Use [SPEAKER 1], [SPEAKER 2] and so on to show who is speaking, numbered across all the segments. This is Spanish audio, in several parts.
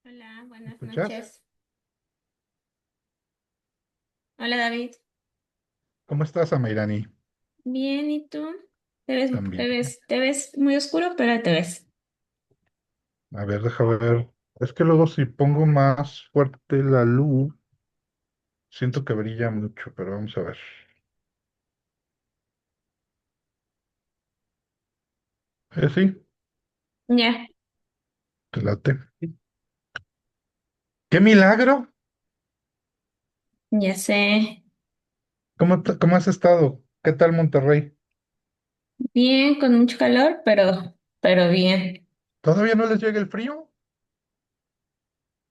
[SPEAKER 1] Hola,
[SPEAKER 2] ¿Me
[SPEAKER 1] buenas
[SPEAKER 2] escuchas?
[SPEAKER 1] noches. Hola David.
[SPEAKER 2] ¿Cómo estás, Amairani?
[SPEAKER 1] Bien, ¿y tú? Te ves, te
[SPEAKER 2] También.
[SPEAKER 1] ves, te ves muy oscuro, pero te ves.
[SPEAKER 2] A ver, déjame ver. Es que luego si pongo más fuerte la luz, siento que brilla mucho, pero vamos a ver. Sí,
[SPEAKER 1] Ya,
[SPEAKER 2] te late. ¡Qué milagro!
[SPEAKER 1] ya sé.
[SPEAKER 2] ¿Cómo has estado? ¿Qué tal Monterrey?
[SPEAKER 1] Bien, con mucho calor, pero bien.
[SPEAKER 2] ¿Todavía no les llega el frío?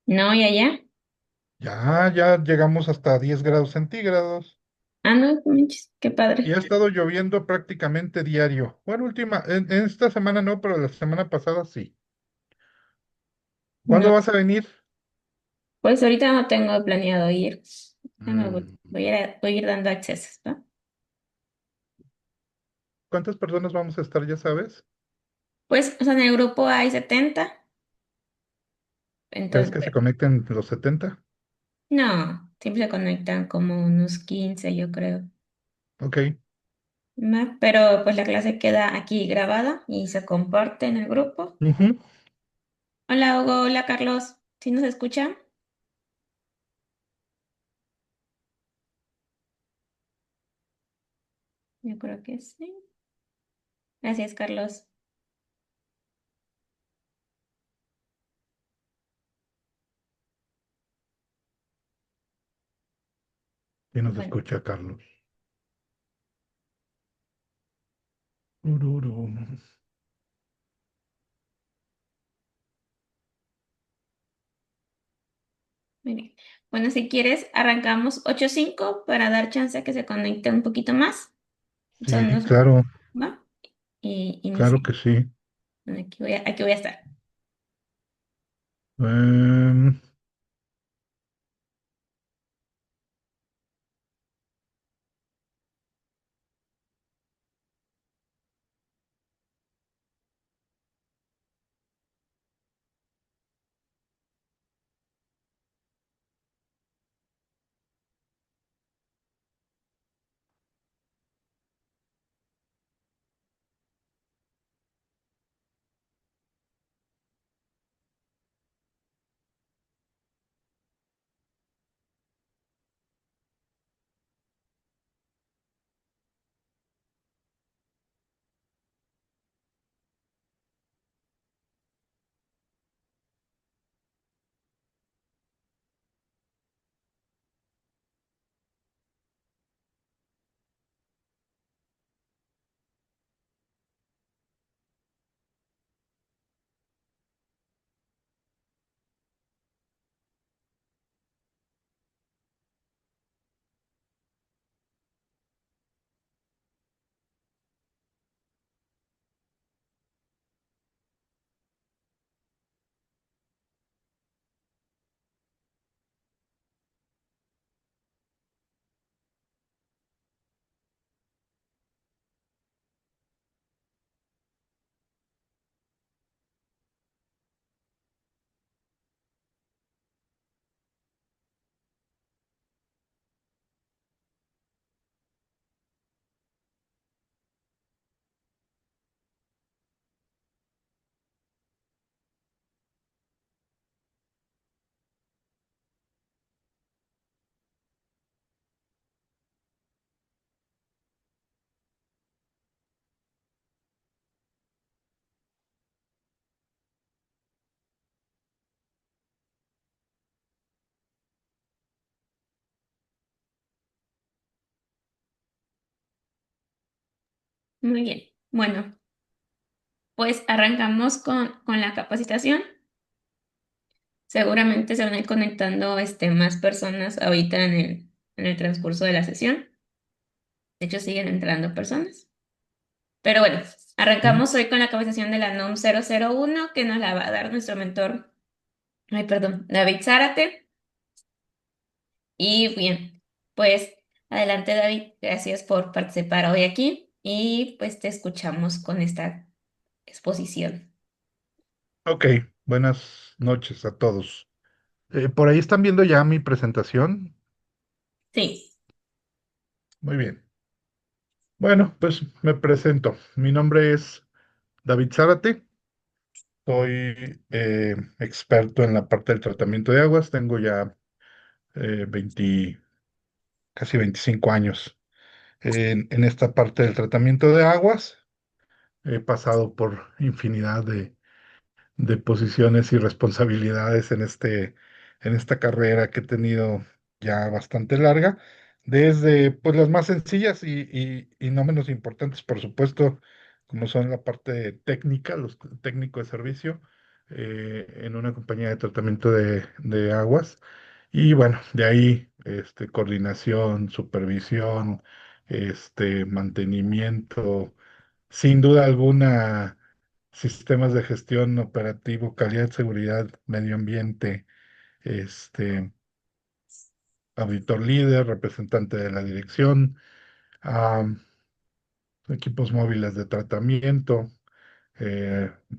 [SPEAKER 1] ¿No? ¿Y allá?
[SPEAKER 2] Ya llegamos hasta 10 grados centígrados
[SPEAKER 1] Ah, no, manches, qué
[SPEAKER 2] y ha
[SPEAKER 1] padre.
[SPEAKER 2] estado lloviendo prácticamente diario. Bueno, en esta semana no, pero la semana pasada sí.
[SPEAKER 1] No,
[SPEAKER 2] ¿Cuándo vas a venir?
[SPEAKER 1] pues ahorita no tengo planeado ir. Ya me voy,
[SPEAKER 2] Mm,
[SPEAKER 1] voy a ir dando accesos, ¿no?
[SPEAKER 2] ¿Cuántas personas vamos a estar, ya sabes?
[SPEAKER 1] Pues, o sea, en el grupo hay 70,
[SPEAKER 2] ¿Crees
[SPEAKER 1] entonces,
[SPEAKER 2] que se conecten los 70?
[SPEAKER 1] no, siempre se conectan como unos 15, yo creo.
[SPEAKER 2] Ok.
[SPEAKER 1] Pero pues la clase queda aquí grabada y se comparte en el grupo.
[SPEAKER 2] Ujú.
[SPEAKER 1] Hola Hugo, hola Carlos, ¿sí nos escucha? Yo creo que sí. Gracias, Carlos.
[SPEAKER 2] Y nos
[SPEAKER 1] Bueno,
[SPEAKER 2] escucha Carlos. Ururu.
[SPEAKER 1] muy bien. Bueno, si quieres, arrancamos 8:05 para dar chance a que se conecte un poquito más. Son
[SPEAKER 2] Sí,
[SPEAKER 1] dos,
[SPEAKER 2] claro,
[SPEAKER 1] ¿va? Y inicia.
[SPEAKER 2] claro que sí.
[SPEAKER 1] Bueno, aquí voy a estar.
[SPEAKER 2] Em,
[SPEAKER 1] Muy bien. Bueno, pues arrancamos con la capacitación. Seguramente se van a ir conectando más personas ahorita en el transcurso de la sesión. De hecho, siguen entrando personas. Pero bueno,
[SPEAKER 2] sí.
[SPEAKER 1] arrancamos hoy con la capacitación de la NOM 001 que nos la va a dar nuestro mentor, ay, perdón, David Zárate. Y bien, pues adelante David, gracias por participar hoy aquí y pues te escuchamos con esta exposición.
[SPEAKER 2] Ok, buenas noches a todos. Por ahí están viendo ya mi presentación.
[SPEAKER 1] Sí.
[SPEAKER 2] Muy bien. Bueno, pues me presento. Mi nombre es David Zárate. Soy experto en la parte del tratamiento de aguas. Tengo ya 20, casi 25 años en esta parte del tratamiento de aguas. He pasado por infinidad de posiciones y responsabilidades en esta carrera que he tenido ya bastante larga, desde pues las más sencillas y no menos importantes, por supuesto, como son la parte técnica, los técnicos de servicio en una compañía de tratamiento de aguas. Y bueno, de ahí coordinación, supervisión, mantenimiento, sin duda alguna sistemas de gestión operativo, calidad, seguridad, medio ambiente, este, auditor líder, representante de la dirección, am, equipos móviles de tratamiento,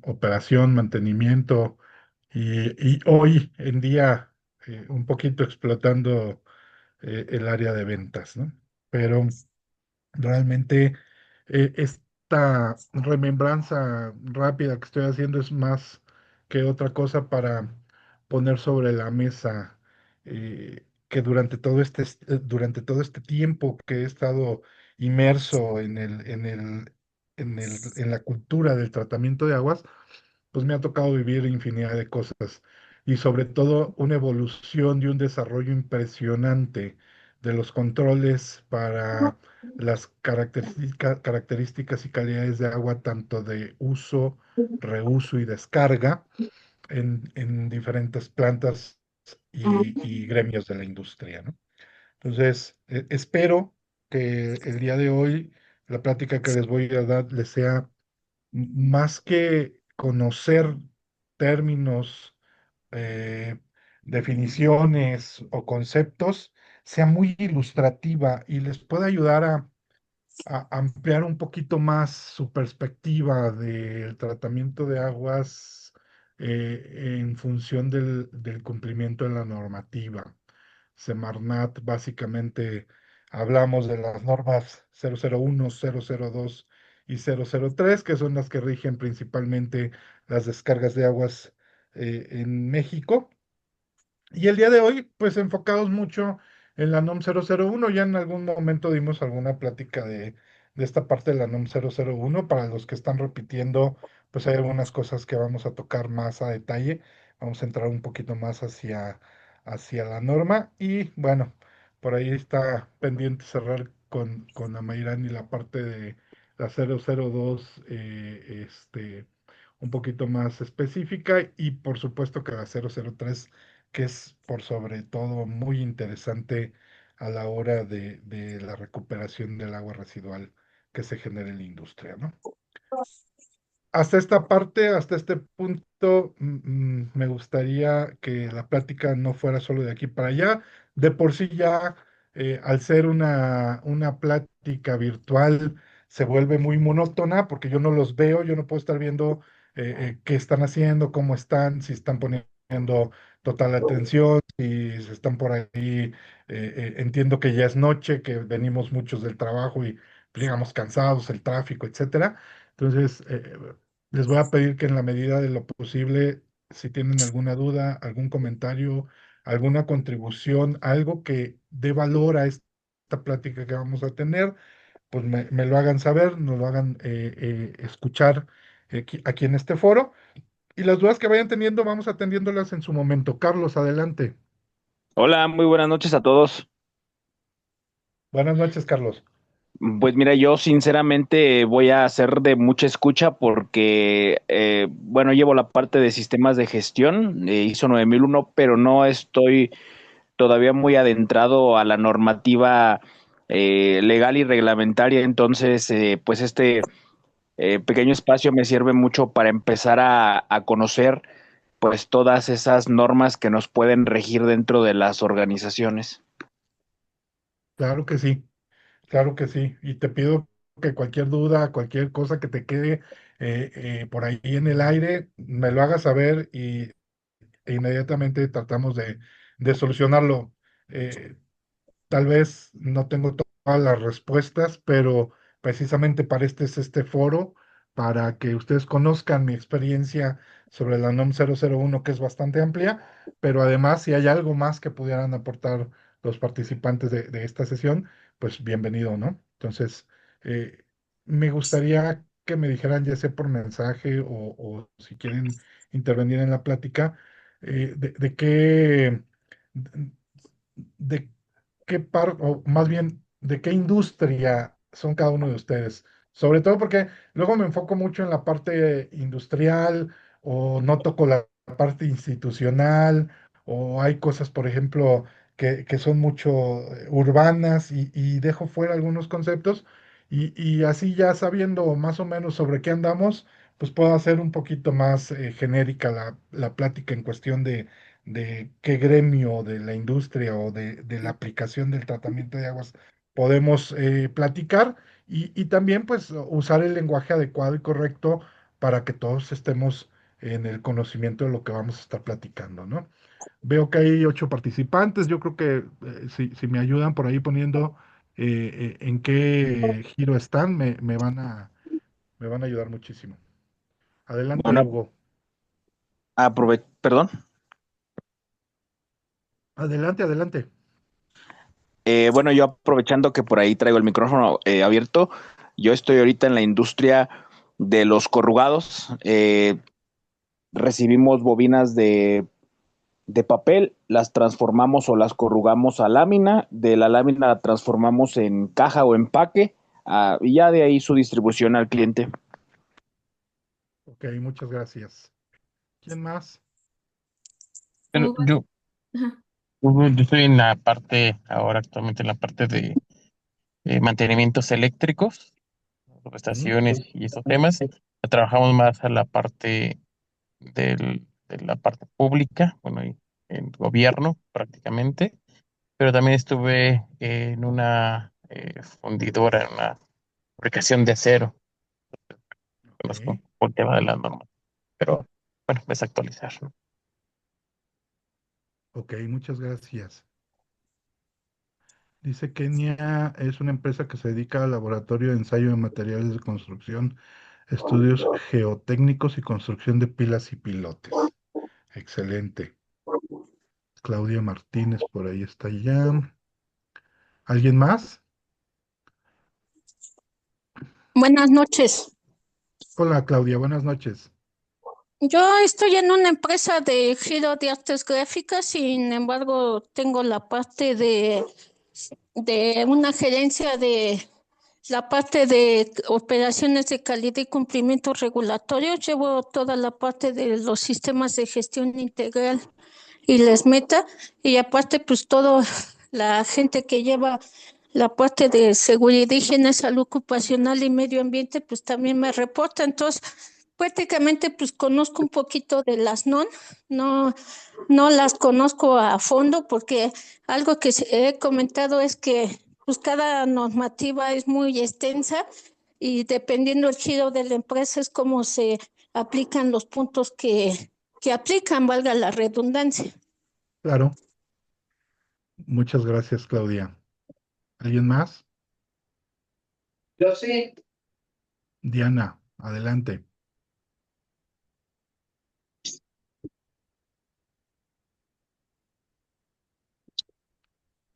[SPEAKER 2] operación, mantenimiento y hoy en día un poquito explotando el área de ventas, ¿no? Pero realmente esta remembranza rápida que estoy haciendo es más que otra cosa para poner sobre la mesa que durante todo este tiempo que he estado inmerso en la cultura del tratamiento de aguas, pues me ha tocado vivir infinidad de cosas y sobre todo una evolución y un desarrollo impresionante de los controles para las características y calidades de agua, tanto de uso, reuso y descarga en diferentes plantas y gremios de la industria, ¿no? Entonces, espero que el día de hoy la plática que les voy a dar les sea más que conocer términos, eh, definiciones o conceptos, sea muy ilustrativa y les pueda ayudar a ampliar un poquito más su perspectiva del tratamiento de aguas en función del cumplimiento de la normativa. Semarnat, básicamente hablamos de las normas 001, 002 y 003, que son las que rigen principalmente las descargas de aguas en México. Y el día de hoy, pues enfocados mucho en la NOM 001. Ya en algún momento dimos alguna plática de esta parte de la NOM 001. Para los que están repitiendo, pues hay algunas cosas que vamos a tocar más a detalle. Vamos a entrar un poquito más hacia la norma. Y bueno, por ahí está pendiente cerrar con Amairán y la parte de la 002, un poquito más específica. Y por supuesto que la 003 que es por sobre todo muy interesante a la hora de la recuperación del agua residual que se genera en la industria, ¿no? Hasta esta parte, hasta este punto, me gustaría que la plática no fuera solo de aquí para allá. De por sí ya, al ser una plática virtual, se vuelve muy monótona porque yo no los veo, yo no puedo estar viendo qué están haciendo, cómo están, si están poniendo total atención, si se están por ahí. Entiendo que ya es noche, que venimos muchos del trabajo y llegamos cansados, el tráfico, etcétera. Entonces, les voy a pedir que en la medida de lo posible, si tienen alguna duda, algún comentario, alguna contribución, algo que dé valor a esta plática que vamos a tener, pues me lo hagan saber, nos lo hagan escuchar aquí en este foro. Y las dudas que vayan teniendo, vamos atendiéndolas en su momento. Carlos, adelante.
[SPEAKER 3] Hola, muy buenas noches a todos.
[SPEAKER 2] Buenas noches, Carlos.
[SPEAKER 3] Pues mira, yo sinceramente voy a hacer de mucha escucha porque, bueno, llevo la parte de sistemas de gestión, ISO 9001, pero no estoy todavía muy adentrado a la normativa legal y reglamentaria. Entonces, pues este pequeño espacio me sirve mucho para empezar a conocer pues todas esas normas que nos pueden regir dentro de las organizaciones.
[SPEAKER 2] Claro que sí. Claro que sí, y te pido que cualquier duda, cualquier cosa que te quede por ahí en el aire, me lo hagas saber y e inmediatamente tratamos de solucionarlo. Eh, Tal vez no tengo todas las respuestas, pero precisamente para este es este foro, para que ustedes conozcan mi experiencia sobre la NOM 001, que es bastante amplia, pero además si hay algo más que pudieran aportar los participantes de esta sesión, pues bienvenido, ¿no? Entonces, eh, me gustaría que me dijeran, ya sea por mensaje o si quieren intervenir en la plática, de qué... de qué o más bien, de qué industria son cada uno de ustedes. Sobre todo porque luego me enfoco mucho en la parte industrial o no toco la parte institucional o hay cosas, por ejemplo, que son mucho urbanas y dejo fuera algunos conceptos y así ya sabiendo más o menos sobre qué andamos, pues puedo hacer un poquito más genérica la plática en cuestión de qué gremio de la industria o de la aplicación del tratamiento de aguas podemos platicar y también pues usar el lenguaje adecuado y correcto para que todos estemos en el conocimiento de lo que vamos a estar platicando, ¿no? Veo que hay 8 participantes, yo creo que si me ayudan por ahí poniendo en qué giro están, me van a ayudar muchísimo. Adelante,
[SPEAKER 3] Bueno,
[SPEAKER 2] Hugo.
[SPEAKER 3] perdón.
[SPEAKER 2] Adelante, adelante.
[SPEAKER 3] Bueno, yo aprovechando que por ahí traigo el micrófono abierto, yo estoy ahorita en la industria de los corrugados. Recibimos bobinas de papel, las transformamos o las corrugamos a lámina, de la lámina la transformamos en caja o empaque, y ya de ahí su distribución al cliente.
[SPEAKER 2] Ok, muchas gracias. ¿Quién más?
[SPEAKER 4] Pero
[SPEAKER 1] Hugo, ajá.
[SPEAKER 4] yo estoy en la parte, ahora actualmente en la parte de mantenimientos eléctricos,
[SPEAKER 2] ¿Mm?
[SPEAKER 4] subestaciones y esos temas. Trabajamos más a la parte de la parte pública, bueno, y en gobierno prácticamente, pero también estuve en una fundidora, en una fabricación de acero, conozco
[SPEAKER 2] Ok,
[SPEAKER 4] por el tema de las normas, pero bueno, es actualizar, ¿no?
[SPEAKER 2] ok, muchas gracias. Dice Kenia es una empresa que se dedica al laboratorio de ensayo de materiales de construcción, estudios geotécnicos y construcción de pilas y pilotes. Excelente. Claudia Martínez por ahí está ya. ¿Alguien más?
[SPEAKER 5] Buenas noches.
[SPEAKER 2] Hola Claudia, buenas noches.
[SPEAKER 5] Yo estoy en una empresa de giro de artes gráficas, sin embargo, tengo la parte de una gerencia de la parte de operaciones de calidad y cumplimientos regulatorios. Llevo toda la parte de los sistemas de gestión integral y les meta, y aparte, pues todo la gente que lleva la parte de seguridad, higiene, salud ocupacional y medio ambiente, pues también me reporta. Entonces, prácticamente, pues conozco un poquito de las no, no las conozco a fondo porque algo que he comentado es que pues cada normativa es muy extensa y dependiendo del giro de la empresa es como se aplican los puntos que aplican, valga la redundancia.
[SPEAKER 2] Claro, muchas gracias Claudia. ¿Alguien más?
[SPEAKER 6] Yo sí.
[SPEAKER 2] Diana, adelante.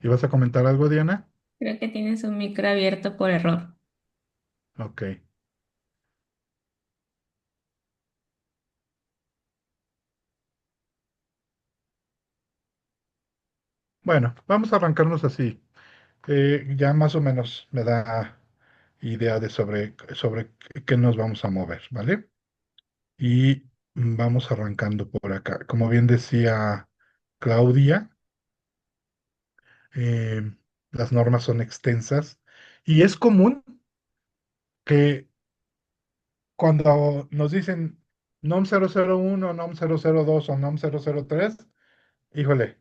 [SPEAKER 2] ¿Ibas a comentar algo, Diana?
[SPEAKER 1] Creo que tienes un micro abierto por error.
[SPEAKER 2] Ok. Bueno, vamos a arrancarnos así. Ya más o menos me da idea de sobre qué nos vamos a mover, ¿vale? Y vamos arrancando por acá. Como bien decía Claudia, eh, las normas son extensas y es común que cuando nos dicen NOM 001, NOM 002 o NOM 003, híjole,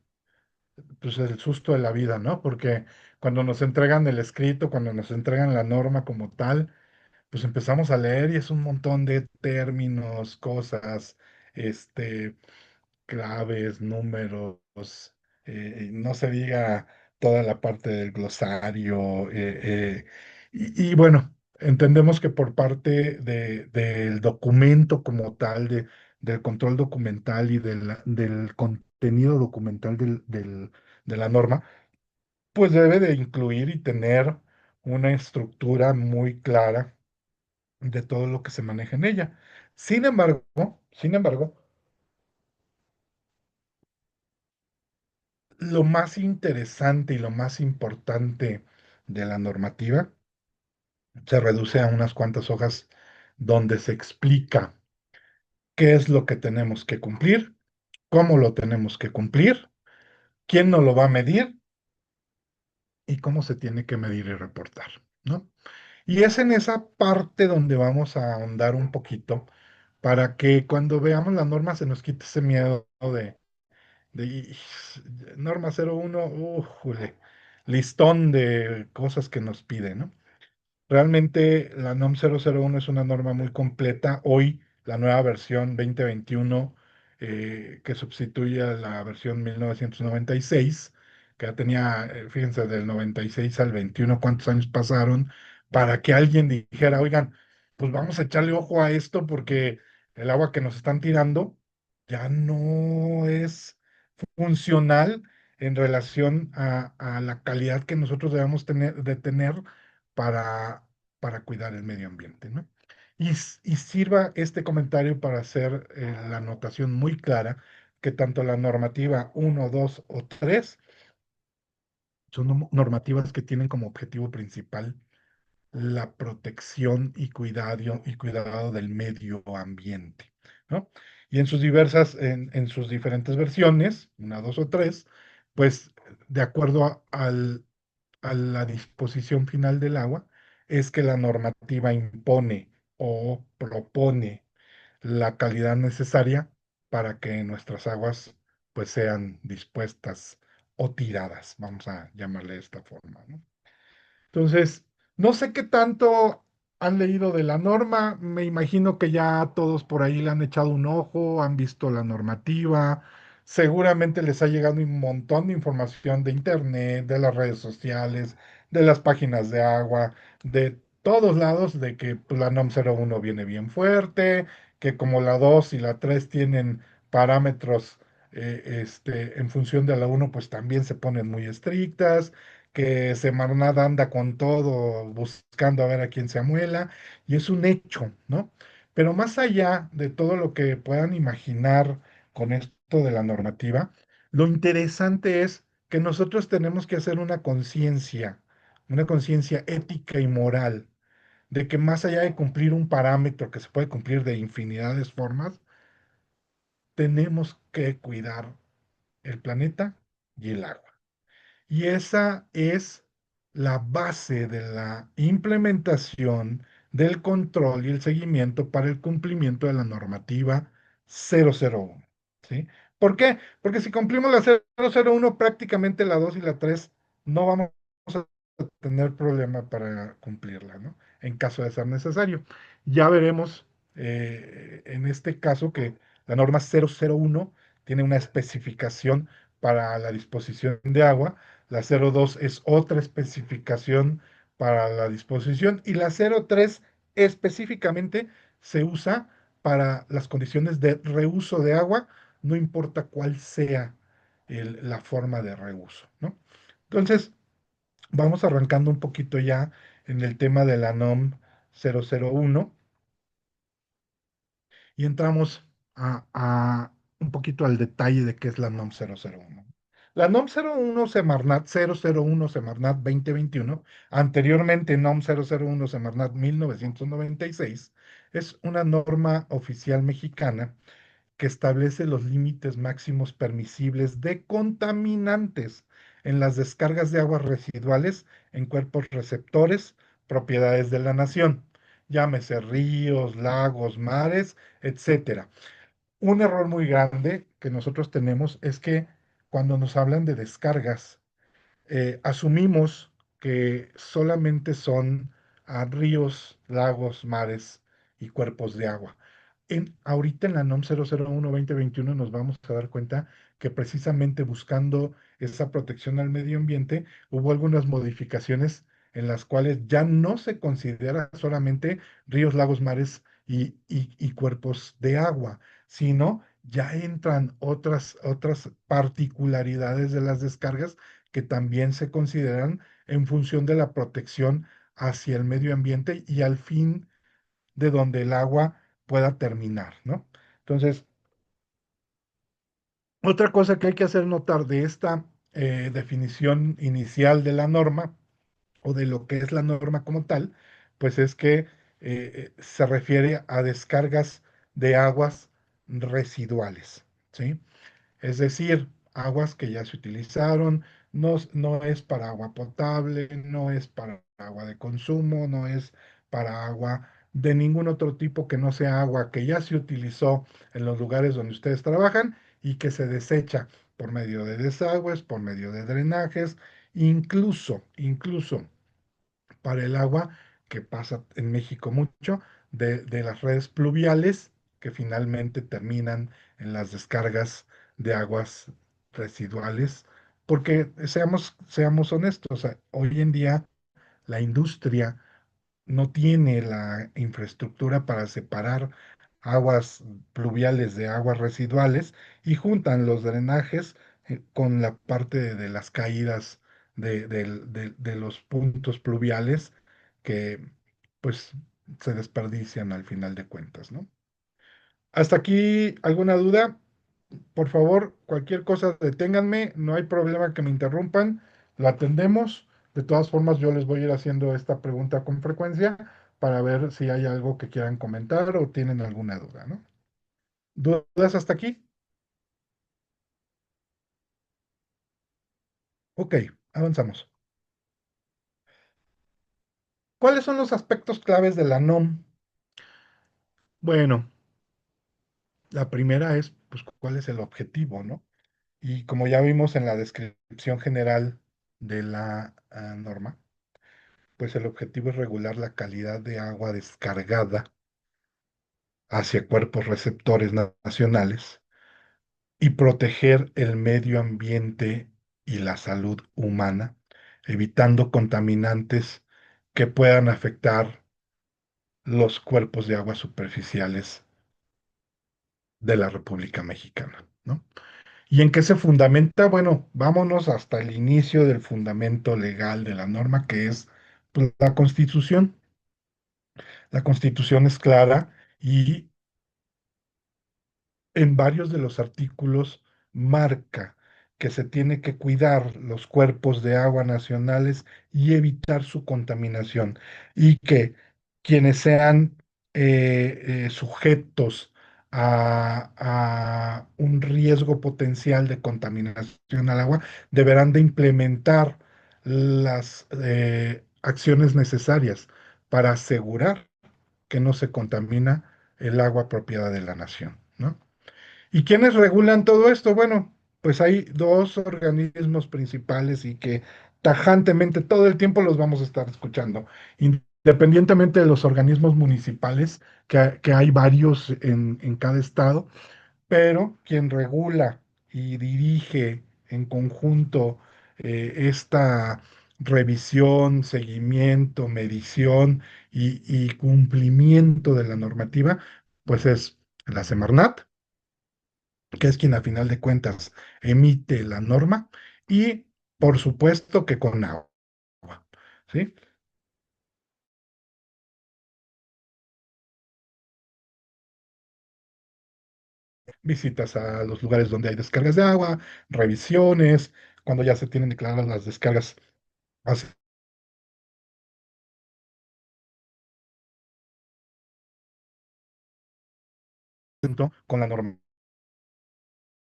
[SPEAKER 2] pues el susto de la vida, ¿no? Porque cuando nos entregan el escrito, cuando nos entregan la norma como tal, pues empezamos a leer y es un montón de términos, cosas, este, claves, números, no se diga toda la parte del glosario. Y bueno, entendemos que por parte del documento como tal, del control documental y del contenido documental de la norma, pues debe de incluir y tener una estructura muy clara de todo lo que se maneja en ella. Sin embargo, lo más interesante y lo más importante de la normativa se reduce a unas cuantas hojas donde se explica qué es lo que tenemos que cumplir, cómo lo tenemos que cumplir, quién nos lo va a medir y cómo se tiene que medir y reportar, ¿no? Y es en esa parte donde vamos a ahondar un poquito para que cuando veamos la norma se nos quite ese miedo de norma 01, listón de cosas que nos pide, ¿no? Realmente la NOM 001 es una norma muy completa. Hoy la nueva versión 2021 que sustituye a la versión 1996, que ya tenía, fíjense, del 96 al 21, cuántos años pasaron para que alguien dijera, oigan, pues vamos a echarle ojo a esto porque el agua que nos están tirando ya no es funcional en relación a la calidad que nosotros debemos de tener para, para cuidar el medio ambiente, ¿no? Y sirva este comentario para hacer la anotación muy clara que tanto la normativa 1, 2 o 3 son normativas que tienen como objetivo principal la protección y cuidado del medio ambiente, ¿no? Y en sus diferentes versiones, una, dos o tres, pues de acuerdo a la disposición final del agua, es que la normativa impone o propone la calidad necesaria para que nuestras aguas pues sean dispuestas o tiradas, vamos a llamarle de esta forma, ¿no? Entonces, no sé qué tanto han leído de la norma, me imagino que ya todos por ahí le han echado un ojo, han visto la normativa, seguramente les ha llegado un montón de información de internet, de las redes sociales, de las páginas de agua, de todos lados, de que pues, la NOM 01 viene bien fuerte, que como la 2 y la 3 tienen parámetros en función de la uno, pues también se ponen muy estrictas, que Semarnat anda con todo buscando a ver a quién se amuela, y es un hecho, ¿no? Pero más allá de todo lo que puedan imaginar con esto de la normativa, lo interesante es que nosotros tenemos que hacer una conciencia ética y moral, de que más allá de cumplir un parámetro que se puede cumplir de infinidad de formas, tenemos que cuidar el planeta y el agua. Y esa es la base de la implementación del control y el seguimiento para el cumplimiento de la normativa 001. ¿Sí? ¿Por qué? Porque si cumplimos la 001, prácticamente la 2 y la 3 no vamos a tener problema para cumplirla, ¿no? En caso de ser necesario. Ya veremos en este caso que la norma 001 tiene una especificación para la disposición de agua, la 02 es otra especificación para la disposición y la 03 específicamente se usa para las condiciones de reuso de agua, no importa cuál sea la forma de reuso, ¿no? Entonces, vamos arrancando un poquito ya en el tema de la NOM 001 y entramos a un poquito al detalle de qué es la NOM 001. La NOM 01 Semarnat 001 Semarnat 2021, anteriormente NOM 001 Semarnat 1996, es una norma oficial mexicana que establece los límites máximos permisibles de contaminantes en las descargas de aguas residuales en cuerpos receptores, propiedades de la nación, llámese ríos, lagos, mares, etcétera. Un error muy grande que nosotros tenemos es que cuando nos hablan de descargas, asumimos que solamente son ríos, lagos, mares y cuerpos de agua. ahorita en la NOM 001-2021 nos vamos a dar cuenta que precisamente buscando esa protección al medio ambiente, hubo algunas modificaciones en las cuales ya no se considera solamente ríos, lagos, mares y cuerpos de agua, sino ya entran otras particularidades de las descargas que también se consideran en función de la protección hacia el medio ambiente y al fin de donde el agua pueda terminar, ¿no? Entonces, otra cosa que hay que hacer notar de esta definición inicial de la norma o de lo que es la norma como tal, pues es que se refiere a descargas de aguas residuales, ¿sí? Es decir, aguas que ya se utilizaron, no es para agua potable, no es para agua de consumo, no es para agua de ningún otro tipo que no sea agua que ya se utilizó en los lugares donde ustedes trabajan y que se desecha por medio de desagües, por medio de drenajes, incluso para el agua que pasa en México mucho, de las redes pluviales que finalmente terminan en las descargas de aguas residuales, porque seamos honestos, o sea, hoy en día la industria no tiene la infraestructura para separar aguas pluviales de aguas residuales y juntan los drenajes con la parte de las caídas de los puntos pluviales que pues se desperdician al final de cuentas, ¿no? Hasta aquí, ¿alguna duda? Por favor, cualquier cosa, deténganme, no hay problema que me interrumpan, lo atendemos. De todas formas, yo les voy a ir haciendo esta pregunta con frecuencia para ver si hay algo que quieran comentar o tienen alguna duda, ¿no? ¿Dudas hasta aquí? Ok, avanzamos. ¿Cuáles son los aspectos claves de la NOM? Bueno, la primera es, pues, ¿cuál es el objetivo, no? Y como ya vimos en la descripción general de la norma, pues el objetivo es regular la calidad de agua descargada hacia cuerpos receptores nacionales y proteger el medio ambiente y la salud humana, evitando contaminantes que puedan afectar los cuerpos de agua superficiales de la República Mexicana, ¿no? ¿Y en qué se fundamenta? Bueno, vámonos hasta el inicio del fundamento legal de la norma, que es pues, la Constitución. La Constitución es clara y en varios de los artículos marca que se tiene que cuidar los cuerpos de agua nacionales y evitar su contaminación y que quienes sean sujetos a un riesgo potencial de contaminación al agua deberán de implementar las acciones necesarias para asegurar que no se contamina el agua propiedad de la nación, ¿no? ¿Y quiénes regulan todo esto? Bueno, pues hay dos organismos principales y que tajantemente todo el tiempo los vamos a estar escuchando, independientemente de los organismos municipales, que hay varios en cada estado, pero quien regula y dirige en conjunto esta revisión, seguimiento, medición y cumplimiento de la normativa, pues es la Semarnat, que es quien a final de cuentas emite la norma, y por supuesto que con agua, ¿sí? Visitas a los lugares donde hay descargas de agua, revisiones, cuando ya se tienen declaradas las descargas, hace con la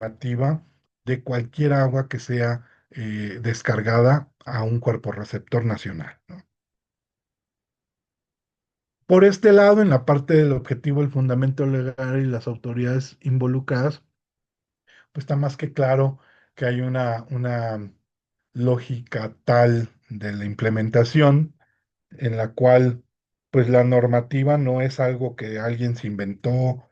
[SPEAKER 2] normativa de cualquier agua que sea descargada a un cuerpo receptor nacional, ¿no? Por este lado, en la parte del objetivo, el fundamento legal y las autoridades involucradas, pues está más que claro que hay una lógica tal de la implementación en la cual pues la normativa no es algo que alguien se inventó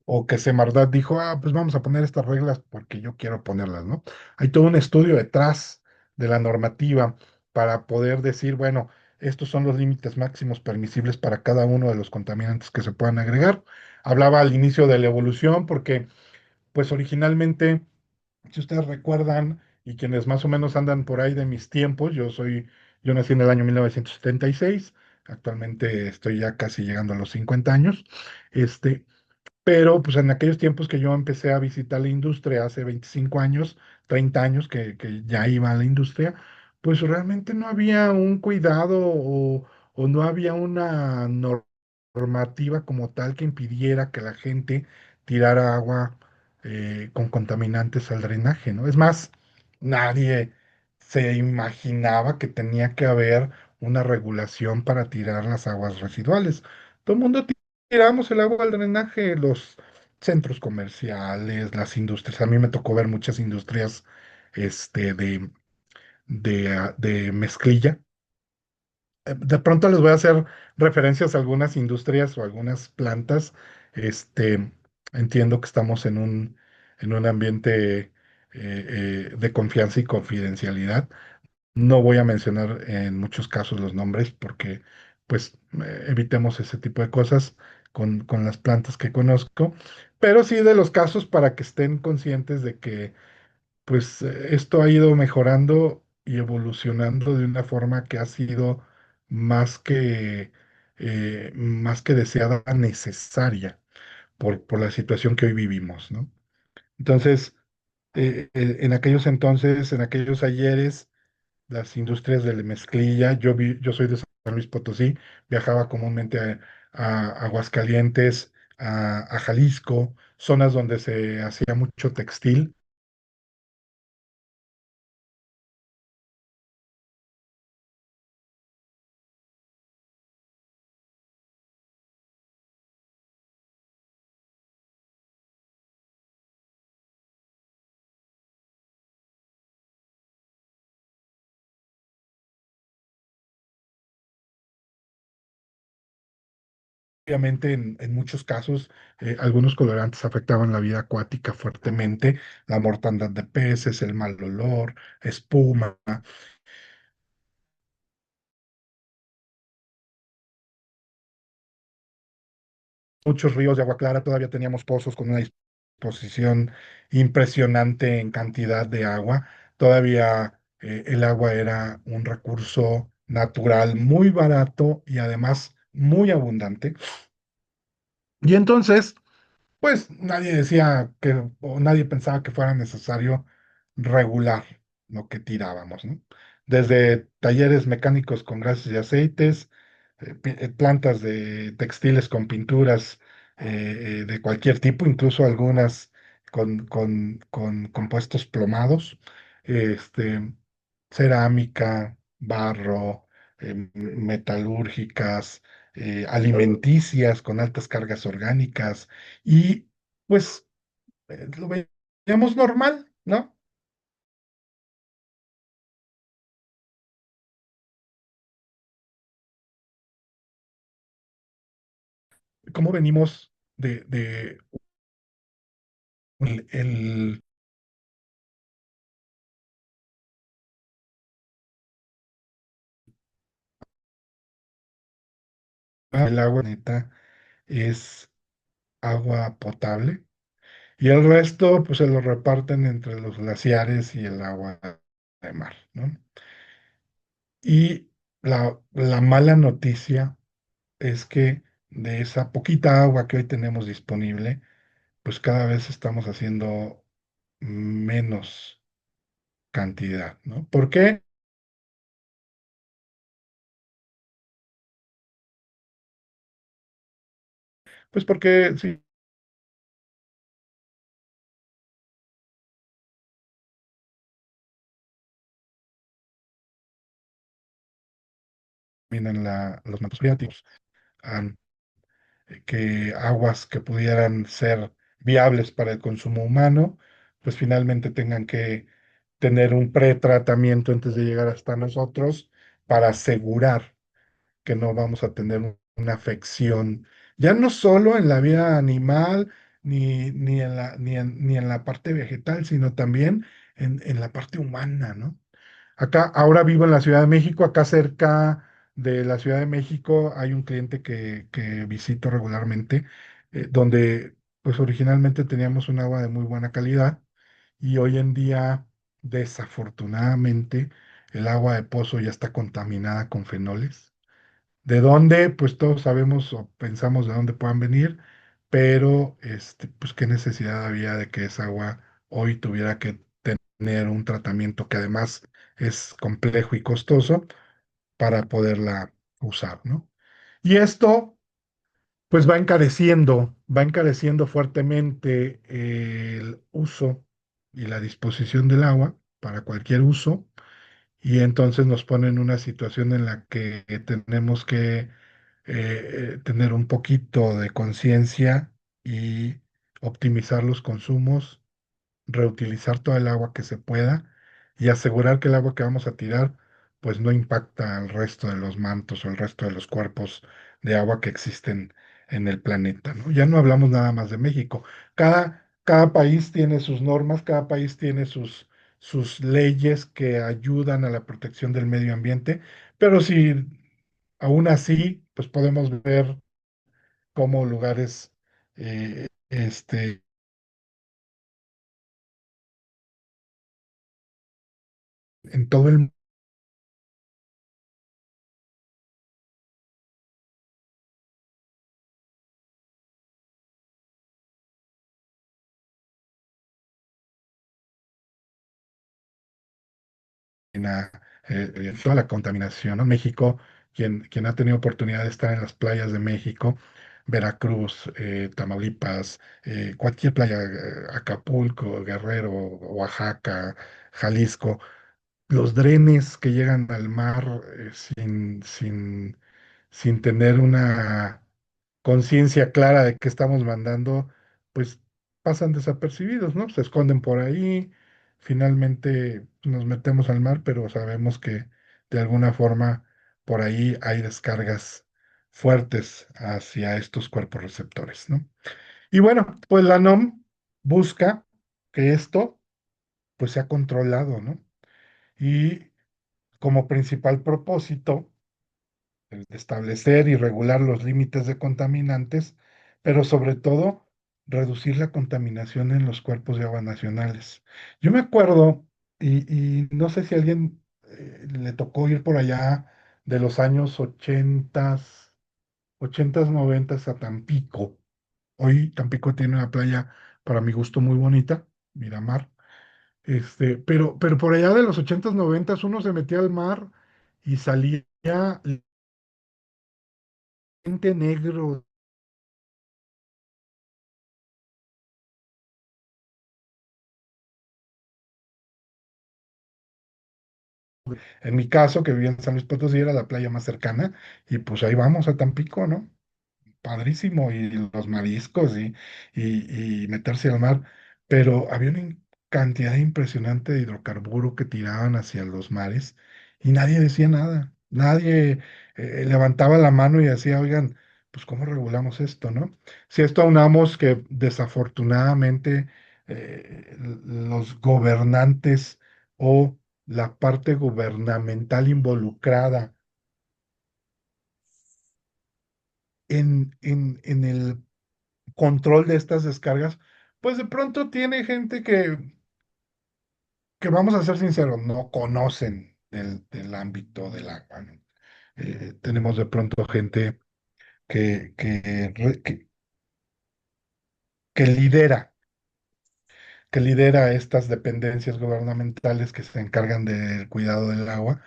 [SPEAKER 2] o que Semarnat dijo, ah, pues vamos a poner estas reglas porque yo quiero ponerlas, ¿no? Hay todo un estudio detrás de la normativa para poder decir, bueno, estos son los límites máximos permisibles para cada uno de los contaminantes que se puedan agregar. Hablaba al inicio de la evolución porque, pues originalmente, si ustedes recuerdan, y quienes más o menos andan por ahí de mis tiempos, yo nací en el año 1976, actualmente estoy ya casi llegando a los 50 años, este, pero pues en aquellos tiempos que yo empecé a visitar la industria, hace 25 años, 30 años que ya iba a la industria, pues realmente no había un cuidado o no había una normativa como tal que impidiera que la gente tirara agua con contaminantes al drenaje, ¿no? Es más, nadie se imaginaba que tenía que haber una regulación para tirar las aguas residuales. Todo el mundo tiramos el agua al drenaje, los centros comerciales, las industrias. A mí me tocó ver muchas industrias de mezclilla. De pronto les voy a hacer referencias a algunas industrias o algunas plantas. Este, entiendo que estamos en un ambiente de confianza y confidencialidad. No voy a mencionar en muchos casos los nombres porque pues evitemos ese tipo de cosas con las plantas que conozco, pero sí de los casos para que estén conscientes de que pues esto ha ido mejorando y evolucionando de una forma que ha sido más que deseada, necesaria por la situación que hoy vivimos, ¿no? Entonces, en aquellos entonces, en aquellos ayeres, las industrias de la mezclilla. Yo soy de San Luis Potosí, viajaba comúnmente a Aguascalientes, a Jalisco, zonas donde se hacía mucho textil. Obviamente, en muchos casos, algunos colorantes afectaban la vida acuática fuertemente, la mortandad de peces, el mal olor, espuma. Muchos ríos de agua clara, todavía teníamos pozos con una disposición impresionante en cantidad de agua. Todavía el agua era un recurso natural muy barato y además muy abundante. Y entonces, pues nadie decía que, o nadie pensaba que fuera necesario regular lo que tirábamos, ¿no? Desde talleres mecánicos con gases y aceites, plantas de textiles con pinturas de cualquier tipo, incluso algunas con compuestos plomados, este, cerámica, barro, metalúrgicas, alimenticias con altas cargas orgánicas y pues lo veíamos normal, ¿no? Cómo venimos de el el agua neta es agua potable y el resto pues se lo reparten entre los glaciares y el agua de mar, ¿no? Y la mala noticia es que de esa poquita agua que hoy tenemos disponible, pues cada vez estamos haciendo menos cantidad, ¿no? ¿Por qué? Pues porque sí, vienen los mantos freáticos, han que aguas que pudieran ser viables para el consumo humano, pues finalmente tengan que tener un pretratamiento antes de llegar hasta nosotros para asegurar que no vamos a tener una afección, ya no solo en la vida animal ni en la parte vegetal, sino también en la parte humana, ¿no? Acá, ahora vivo en la Ciudad de México, acá cerca de la Ciudad de México hay un cliente que visito regularmente, donde pues originalmente teníamos un agua de muy buena calidad y hoy en día, desafortunadamente, el agua de pozo ya está contaminada con fenoles. ¿De dónde? Pues todos sabemos o pensamos de dónde puedan venir, pero pues qué necesidad había de que esa agua hoy tuviera que tener un tratamiento que además es complejo y costoso para poderla usar, ¿no? Y esto pues va encareciendo fuertemente el uso y la disposición del agua para cualquier uso, y entonces nos pone en una situación en la que tenemos que tener un poquito de conciencia y optimizar los consumos, reutilizar toda el agua que se pueda y asegurar que el agua que vamos a tirar pues no impacta al resto de los mantos o el resto de los cuerpos de agua que existen en el planeta, ¿no? Ya no hablamos nada más de México. Cada país tiene sus normas, cada país tiene sus leyes que ayudan a la protección del medio ambiente, pero si aún así, pues podemos ver cómo lugares en todo el mundo, toda la contaminación, ¿no? México, quien ha tenido oportunidad de estar en las playas de México, Veracruz, Tamaulipas, cualquier playa, Acapulco, Guerrero, Oaxaca, Jalisco, los drenes que llegan al mar sin tener una conciencia clara de qué estamos mandando, pues pasan desapercibidos, ¿no? Se esconden por ahí, finalmente nos metemos al mar, pero sabemos que de alguna forma por ahí hay descargas fuertes hacia estos cuerpos receptores, ¿no? Y bueno, pues la NOM busca que esto pues sea controlado, ¿no? Y como principal propósito, el de establecer y regular los límites de contaminantes, pero sobre todo reducir la contaminación en los cuerpos de agua nacionales. Yo me acuerdo, y no sé si a alguien le tocó ir por allá de los años 80, 90 a Tampico. Hoy Tampico tiene una playa, para mi gusto, muy bonita, Miramar. Pero por allá de los 80, 90 uno se metía al mar y salía gente negro. En mi caso, que vivía en San Luis Potosí, era la playa más cercana, y pues ahí vamos a Tampico, ¿no? Padrísimo, y los mariscos y meterse al mar, pero había una cantidad impresionante de hidrocarburo que tiraban hacia los mares y nadie decía nada, nadie levantaba la mano y decía, oigan, pues ¿cómo regulamos esto, no? Si esto aunamos que desafortunadamente los gobernantes o la parte gubernamental involucrada en el control de estas descargas, pues de pronto tiene gente que vamos a ser sinceros, no conocen del ámbito del agua, ¿no? Tenemos de pronto gente que, que, re- que, que lidera, que lidera estas dependencias gubernamentales que se encargan del cuidado del agua,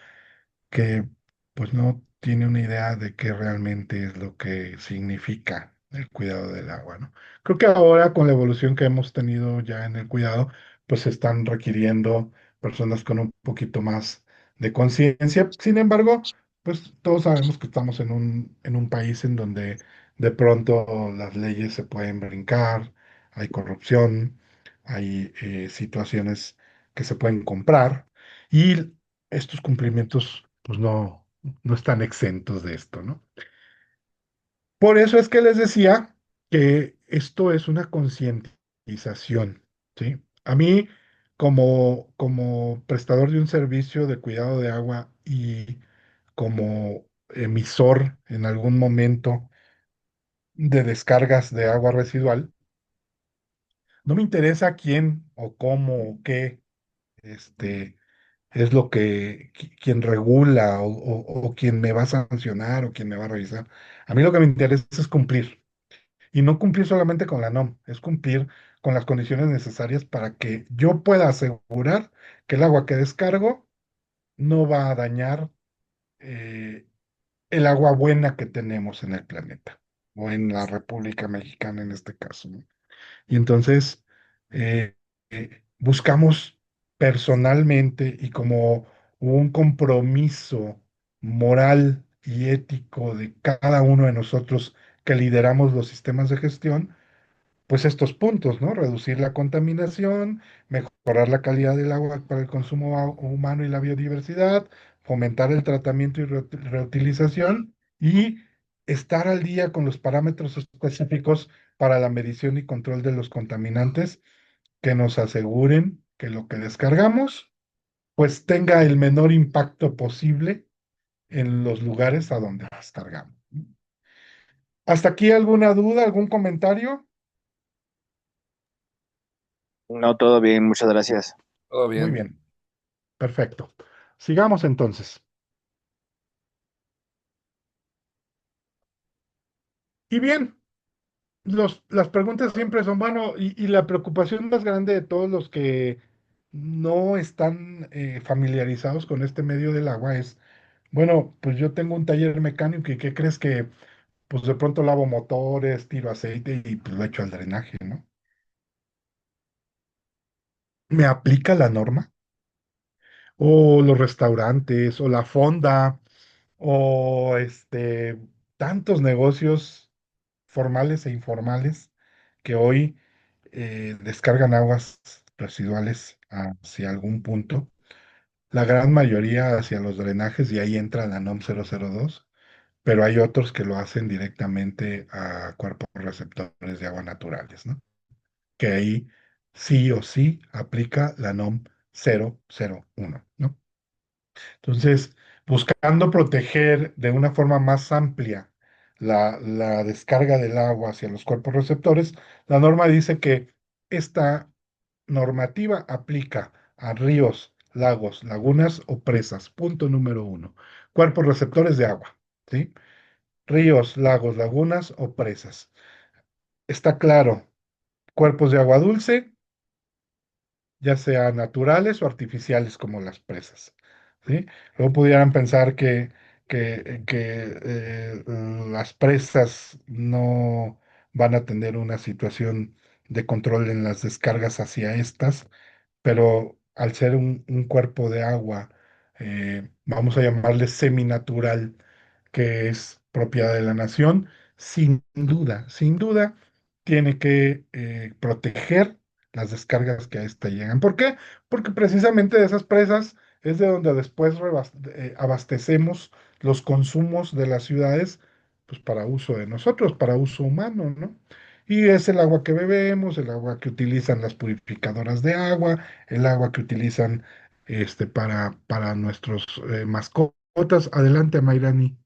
[SPEAKER 2] que pues no tiene una idea de qué realmente es lo que significa el cuidado del agua, ¿no? Creo que ahora con la evolución que hemos tenido ya en el cuidado, pues se están requiriendo personas con un poquito más de conciencia. Sin embargo, pues todos sabemos que estamos en un país en donde de pronto las leyes se pueden brincar, hay corrupción, hay situaciones que se pueden comprar. Y estos cumplimientos pues no están exentos de esto, ¿no? Por eso es que les decía que esto es una concientización, ¿sí? A mí, como prestador de un servicio de cuidado de agua y como emisor en algún momento de descargas de agua residual, no me interesa quién o cómo o qué este, es lo que quien regula o quien me va a sancionar o quien me va a revisar. A mí lo que me interesa es cumplir. Y no cumplir solamente con la NOM, es cumplir con las condiciones necesarias para que yo pueda asegurar que el agua que descargo no va a dañar eh, el agua buena que tenemos en el planeta, o en la República Mexicana en este caso, ¿no? Y entonces buscamos personalmente y como un compromiso moral y ético de cada uno de nosotros que lideramos los sistemas de gestión, pues estos puntos, ¿no? Reducir la contaminación, mejorar la calidad del agua para el consumo humano y la biodiversidad, fomentar el tratamiento y reutilización y estar al día con los parámetros específicos para la medición y control de los contaminantes que nos aseguren que lo que descargamos pues tenga el menor impacto posible en los lugares a donde descargamos. ¿Hasta aquí alguna duda, algún comentario?
[SPEAKER 3] No, todo bien, muchas gracias.
[SPEAKER 6] Todo
[SPEAKER 2] Muy
[SPEAKER 6] bien.
[SPEAKER 2] bien, perfecto. Sigamos entonces. Y bien, las preguntas siempre son, bueno, y la preocupación más grande de todos los que no están familiarizados con este medio del agua es, bueno, pues yo tengo un taller mecánico y ¿qué crees que pues de pronto lavo motores, tiro aceite y pues lo echo al drenaje, ¿no? ¿Me aplica la norma? O los restaurantes, o la fonda, o tantos negocios formales e informales que hoy descargan aguas residuales hacia algún punto, la gran mayoría hacia los drenajes y ahí entra la NOM 002, pero hay otros que lo hacen directamente a cuerpos receptores de agua naturales, ¿no? Que ahí sí o sí aplica la NOM 001, ¿no? Entonces, buscando proteger de una forma más amplia la descarga del agua hacia los cuerpos receptores, la norma dice que esta normativa aplica a ríos, lagos, lagunas o presas. Punto número uno. Cuerpos receptores de agua, ¿sí? Ríos, lagos, lagunas o presas. Está claro, cuerpos de agua dulce, ya sea naturales o artificiales como las presas, ¿sí? Luego pudieran pensar que las presas no van a tener una situación de control en las descargas hacia estas, pero al ser un cuerpo de agua, vamos a llamarle seminatural, que es propiedad de la nación, sin duda, tiene que proteger las descargas que a esta llegan. ¿Por qué? Porque precisamente de esas presas es de donde después abastecemos los consumos de las ciudades, pues para uso de nosotros, para uso humano, ¿no? Y es el agua que bebemos, el agua que utilizan las purificadoras de agua, el agua que utilizan para nuestros mascotas. Adelante, Mayrani.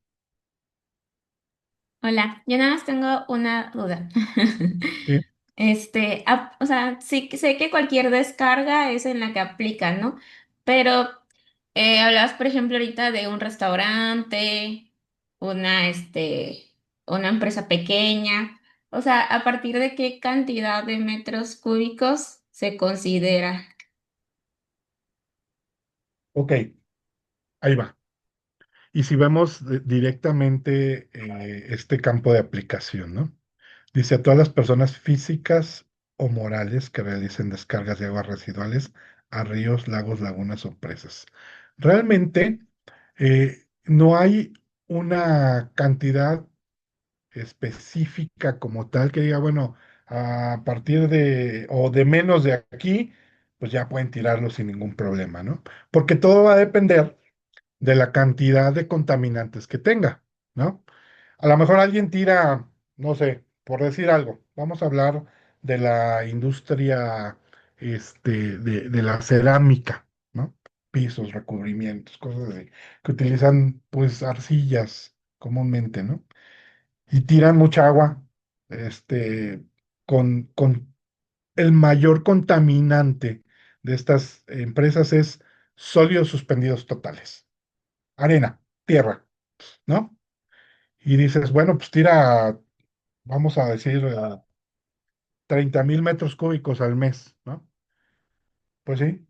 [SPEAKER 1] Hola, yo nada más tengo una duda.
[SPEAKER 2] Sí,
[SPEAKER 1] O sea, sí que sé que cualquier descarga es en la que aplica, ¿no? Pero hablabas, por ejemplo, ahorita de un restaurante, una, una empresa pequeña. O sea, ¿a partir de qué cantidad de metros cúbicos se considera?
[SPEAKER 2] ok, ahí va. Y si vemos directamente este campo de aplicación, ¿no? Dice a todas las personas físicas o morales que realicen descargas de aguas residuales a ríos, lagos, lagunas o presas. Realmente no hay una cantidad específica como tal que diga, bueno, a partir de o de menos de aquí, pues ya pueden tirarlo sin ningún problema, ¿no? Porque todo va a depender de la cantidad de contaminantes que tenga, ¿no? A lo mejor alguien tira, no sé, por decir algo, vamos a hablar de la industria de la cerámica, ¿no? Pisos, recubrimientos, cosas así, que utilizan pues arcillas comúnmente, ¿no? Y tiran mucha agua, este, con el mayor contaminante de estas empresas es sólidos suspendidos totales, arena, tierra, ¿no? Y dices, bueno, pues tira, vamos a decir, 30,000 metros cúbicos al mes, ¿no? Pues sí,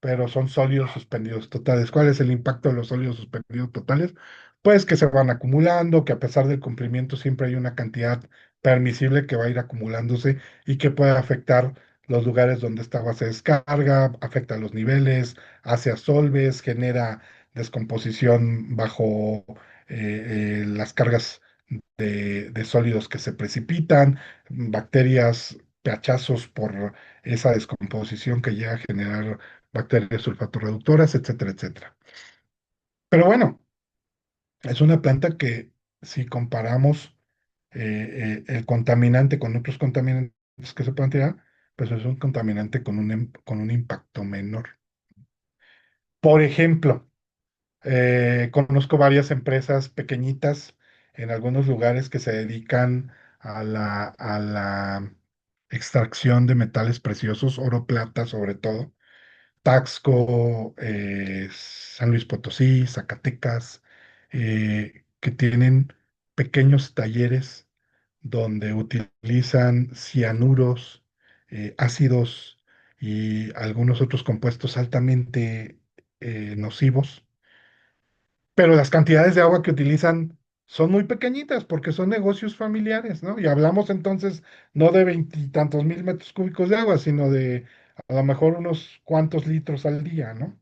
[SPEAKER 2] pero son sólidos suspendidos totales. ¿Cuál es el impacto de los sólidos suspendidos totales? Pues que se van acumulando, que a pesar del cumplimiento siempre hay una cantidad permisible que va a ir acumulándose y que puede afectar los lugares donde esta agua se descarga, afecta los niveles, hace asolves, genera descomposición bajo las cargas de sólidos que se precipitan, bacterias, pHazos por esa descomposición que llega a generar bacterias sulfatorreductoras, etcétera, etcétera. Pero bueno, es una planta que si comparamos el contaminante con otros contaminantes que se pueden tirar, pues es un contaminante con un impacto menor. Por ejemplo, conozco varias empresas pequeñitas en algunos lugares que se dedican a la extracción de metales preciosos, oro, plata sobre todo. Taxco, San Luis Potosí, Zacatecas, que tienen pequeños talleres donde utilizan cianuros, ácidos y algunos otros compuestos altamente nocivos, pero las cantidades de agua que utilizan son muy pequeñitas porque son negocios familiares, ¿no? Y hablamos entonces no de veintitantos mil metros cúbicos de agua, sino de a lo mejor unos cuantos litros al día, ¿no?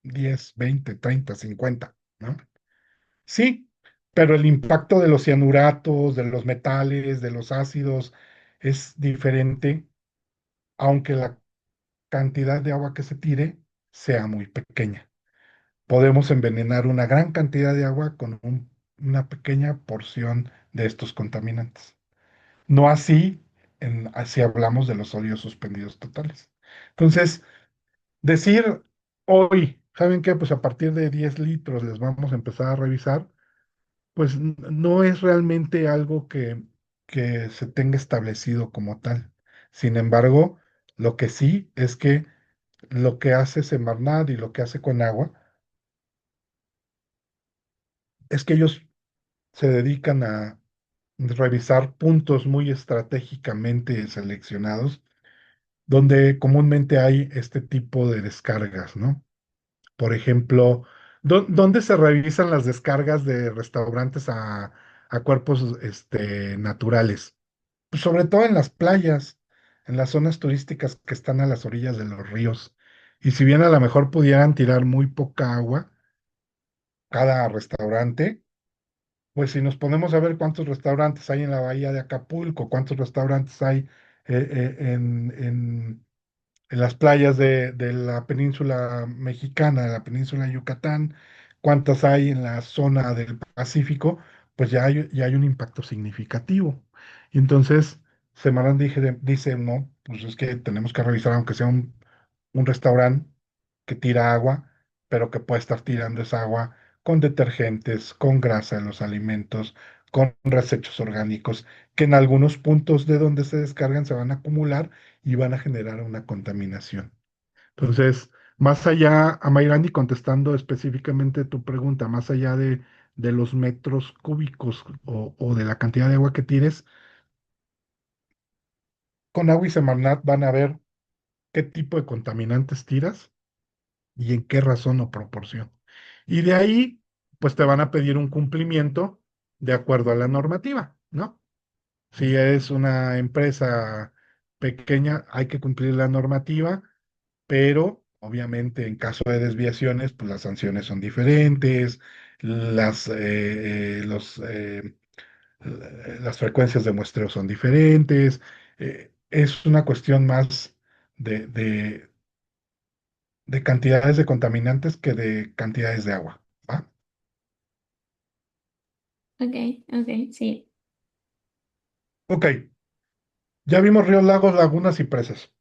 [SPEAKER 2] 10, 20, 30, 50, ¿no? Sí, pero el impacto de los cianuratos, de los metales, de los ácidos es diferente, aunque la cantidad de agua que se tire sea muy pequeña. Podemos envenenar una gran cantidad de agua con una pequeña porción de estos contaminantes. No así si hablamos de los sólidos suspendidos totales. Entonces, decir hoy, ¿saben qué? Pues a partir de 10 litros les vamos a empezar a revisar, pues no es realmente algo que se tenga establecido como tal. Sin embargo, lo que sí es que lo que hace Semarnat y lo que hace con agua es que ellos se dedican a revisar puntos muy estratégicamente seleccionados donde comúnmente hay este tipo de descargas, ¿no? Por ejemplo, ¿dónde se revisan las descargas de restaurantes a cuerpos naturales? Pues sobre todo en las playas, en las zonas turísticas que están a las orillas de los ríos. Y si bien a lo mejor pudieran tirar muy poca agua, cada restaurante, pues si nos ponemos a ver cuántos restaurantes hay en la bahía de Acapulco, cuántos restaurantes hay en las playas de la península mexicana, de la península de Yucatán, cuántas hay en la zona del Pacífico, pues ya hay un impacto significativo. Y entonces, Semarán dice, no, pues es que tenemos que revisar, aunque sea un restaurante que tira agua, pero que puede estar tirando esa agua con detergentes, con grasa de los alimentos, con desechos orgánicos, que en algunos puntos de donde se descargan se van a acumular y van a generar una contaminación. Entonces, más allá, Amairani, contestando específicamente tu pregunta, más allá de los metros cúbicos o de la cantidad de agua que tires, con agua y Semarnat van a ver qué tipo de contaminantes tiras y en qué razón o proporción. Y de ahí, pues te van a pedir un cumplimiento de acuerdo a la normativa, ¿no? Si es una empresa pequeña, hay que cumplir la normativa, pero obviamente en caso de desviaciones, pues las sanciones son diferentes, las frecuencias de muestreo son diferentes, es una cuestión más de de cantidades de contaminantes que de cantidades de agua, ¿va?
[SPEAKER 1] Ok, ok, sí.
[SPEAKER 2] Ok, ya vimos ríos, lagos, lagunas y presas.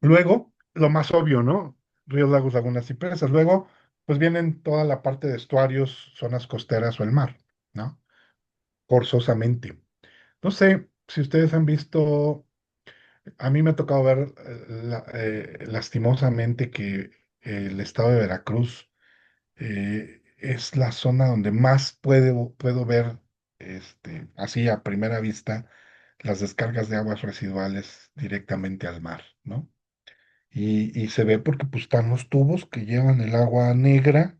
[SPEAKER 2] Luego, lo más obvio, ¿no? Ríos, lagos, lagunas y presas. Luego, pues vienen toda la parte de estuarios, zonas costeras o el mar, ¿no? Forzosamente. No sé si ustedes han visto, a mí me ha tocado ver lastimosamente que el estado de Veracruz es la zona donde más puedo ver, así a primera vista, las descargas de aguas residuales directamente al mar, ¿no? Y se ve porque pues están los tubos que llevan el agua negra,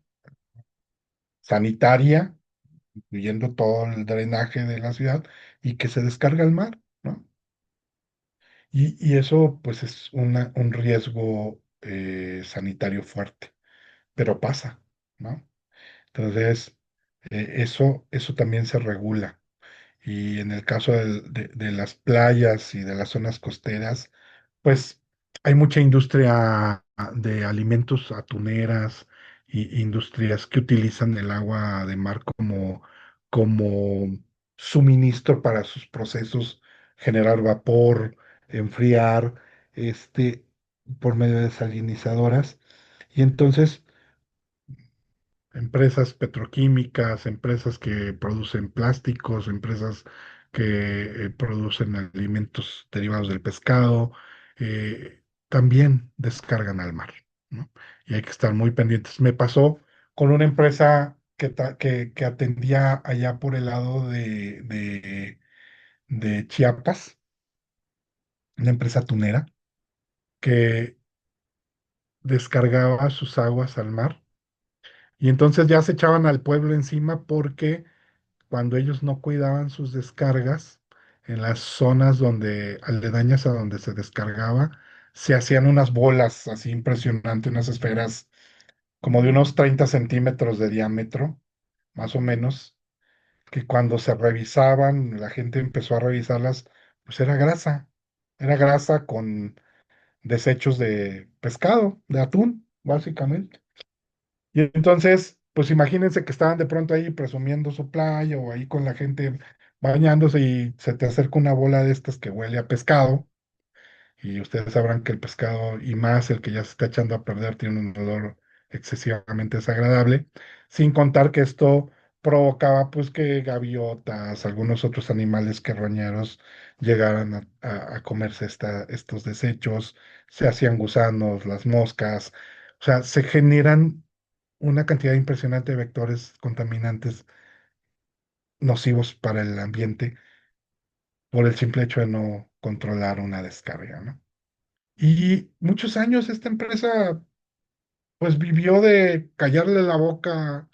[SPEAKER 2] sanitaria, incluyendo todo el drenaje de la ciudad, y que se descarga al mar, ¿no? Y eso pues es un riesgo sanitario fuerte, pero pasa, ¿no? Entonces, eso también se regula. Y en el caso de las playas y de las zonas costeras, pues hay mucha industria de alimentos atuneras y industrias que utilizan el agua de mar como suministro para sus procesos, generar vapor, enfriar, este, por medio de desalinizadoras. Y entonces empresas petroquímicas, empresas que producen plásticos, empresas que producen alimentos derivados del pescado, también descargan al mar, ¿no? Y hay que estar muy pendientes. Me pasó con una empresa que atendía allá por el lado de Chiapas, una empresa tunera, que descargaba sus aguas al mar. Y entonces ya se echaban al pueblo encima porque cuando ellos no cuidaban sus descargas en las zonas donde, aledañas a donde se descargaba, se hacían unas bolas así impresionantes, unas esferas como de unos 30 centímetros de diámetro, más o menos, que cuando se revisaban, la gente empezó a revisarlas, pues era grasa con desechos de pescado, de atún, básicamente. Y entonces, pues imagínense que estaban de pronto ahí presumiendo su playa o ahí con la gente bañándose y se te acerca una bola de estas que huele a pescado y ustedes sabrán que el pescado y más el que ya se está echando a perder tiene un olor excesivamente desagradable, sin contar que esto provocaba pues que gaviotas, algunos otros animales carroñeros llegaran a comerse estos desechos, se hacían gusanos, las moscas, o sea, se generan una cantidad impresionante de vectores contaminantes nocivos para el ambiente por el simple hecho de no controlar una descarga, ¿no? Y muchos años esta empresa pues vivió de callarle la boca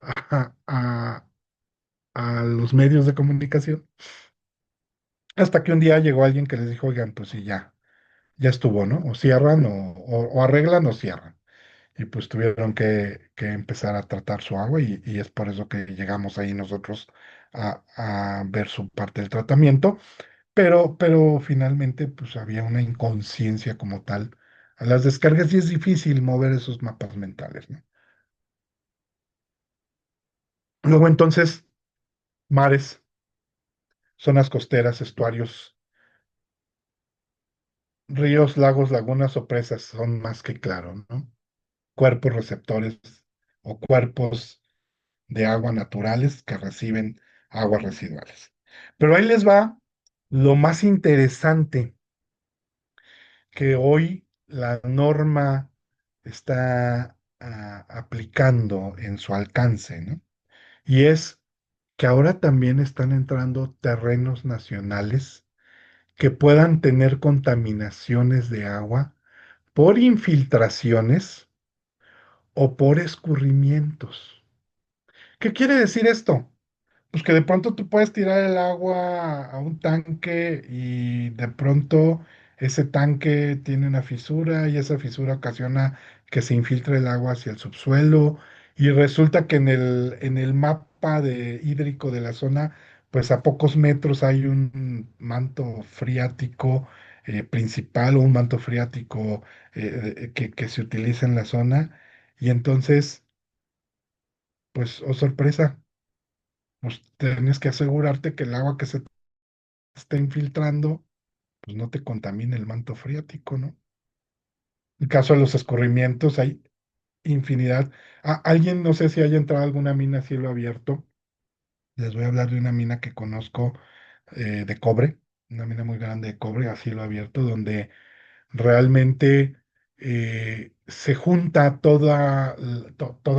[SPEAKER 2] a, a- a los medios de comunicación, hasta que un día llegó alguien que les dijo, oigan, pues sí, ya estuvo, ¿no? O cierran o arreglan o cierran. Y pues tuvieron que empezar a tratar su agua y es por eso que llegamos ahí nosotros a ver su parte del tratamiento, pero finalmente pues había una inconsciencia como tal a las descargas y es difícil mover esos mapas mentales, ¿no? Luego entonces, mares, zonas costeras, estuarios, ríos, lagos, lagunas o presas son más que claro, ¿no? Cuerpos receptores o cuerpos de agua naturales que reciben aguas residuales. Pero ahí les va lo más interesante que hoy la norma está aplicando en su alcance, ¿no? Y es que ahora también están entrando terrenos nacionales que puedan tener contaminaciones de agua por infiltraciones o por escurrimientos. ¿Qué quiere decir esto? Pues que de pronto tú puedes tirar el agua a un tanque y de pronto ese tanque tiene una fisura y esa fisura ocasiona que se infiltre el agua hacia el subsuelo y resulta que en el mapa hídrico de la zona, pues a pocos metros hay un manto freático principal o un manto freático que se utiliza en la zona y entonces, pues, oh sorpresa, pues tienes que asegurarte que el agua que se está infiltrando, pues no te contamine el manto freático, ¿no? En el caso de los escurrimientos, hay infinidad. Alguien, no sé si haya entrado a alguna mina a cielo abierto. Les voy a hablar de una mina que conozco de cobre, una mina muy grande de cobre a cielo abierto, donde realmente se junta toda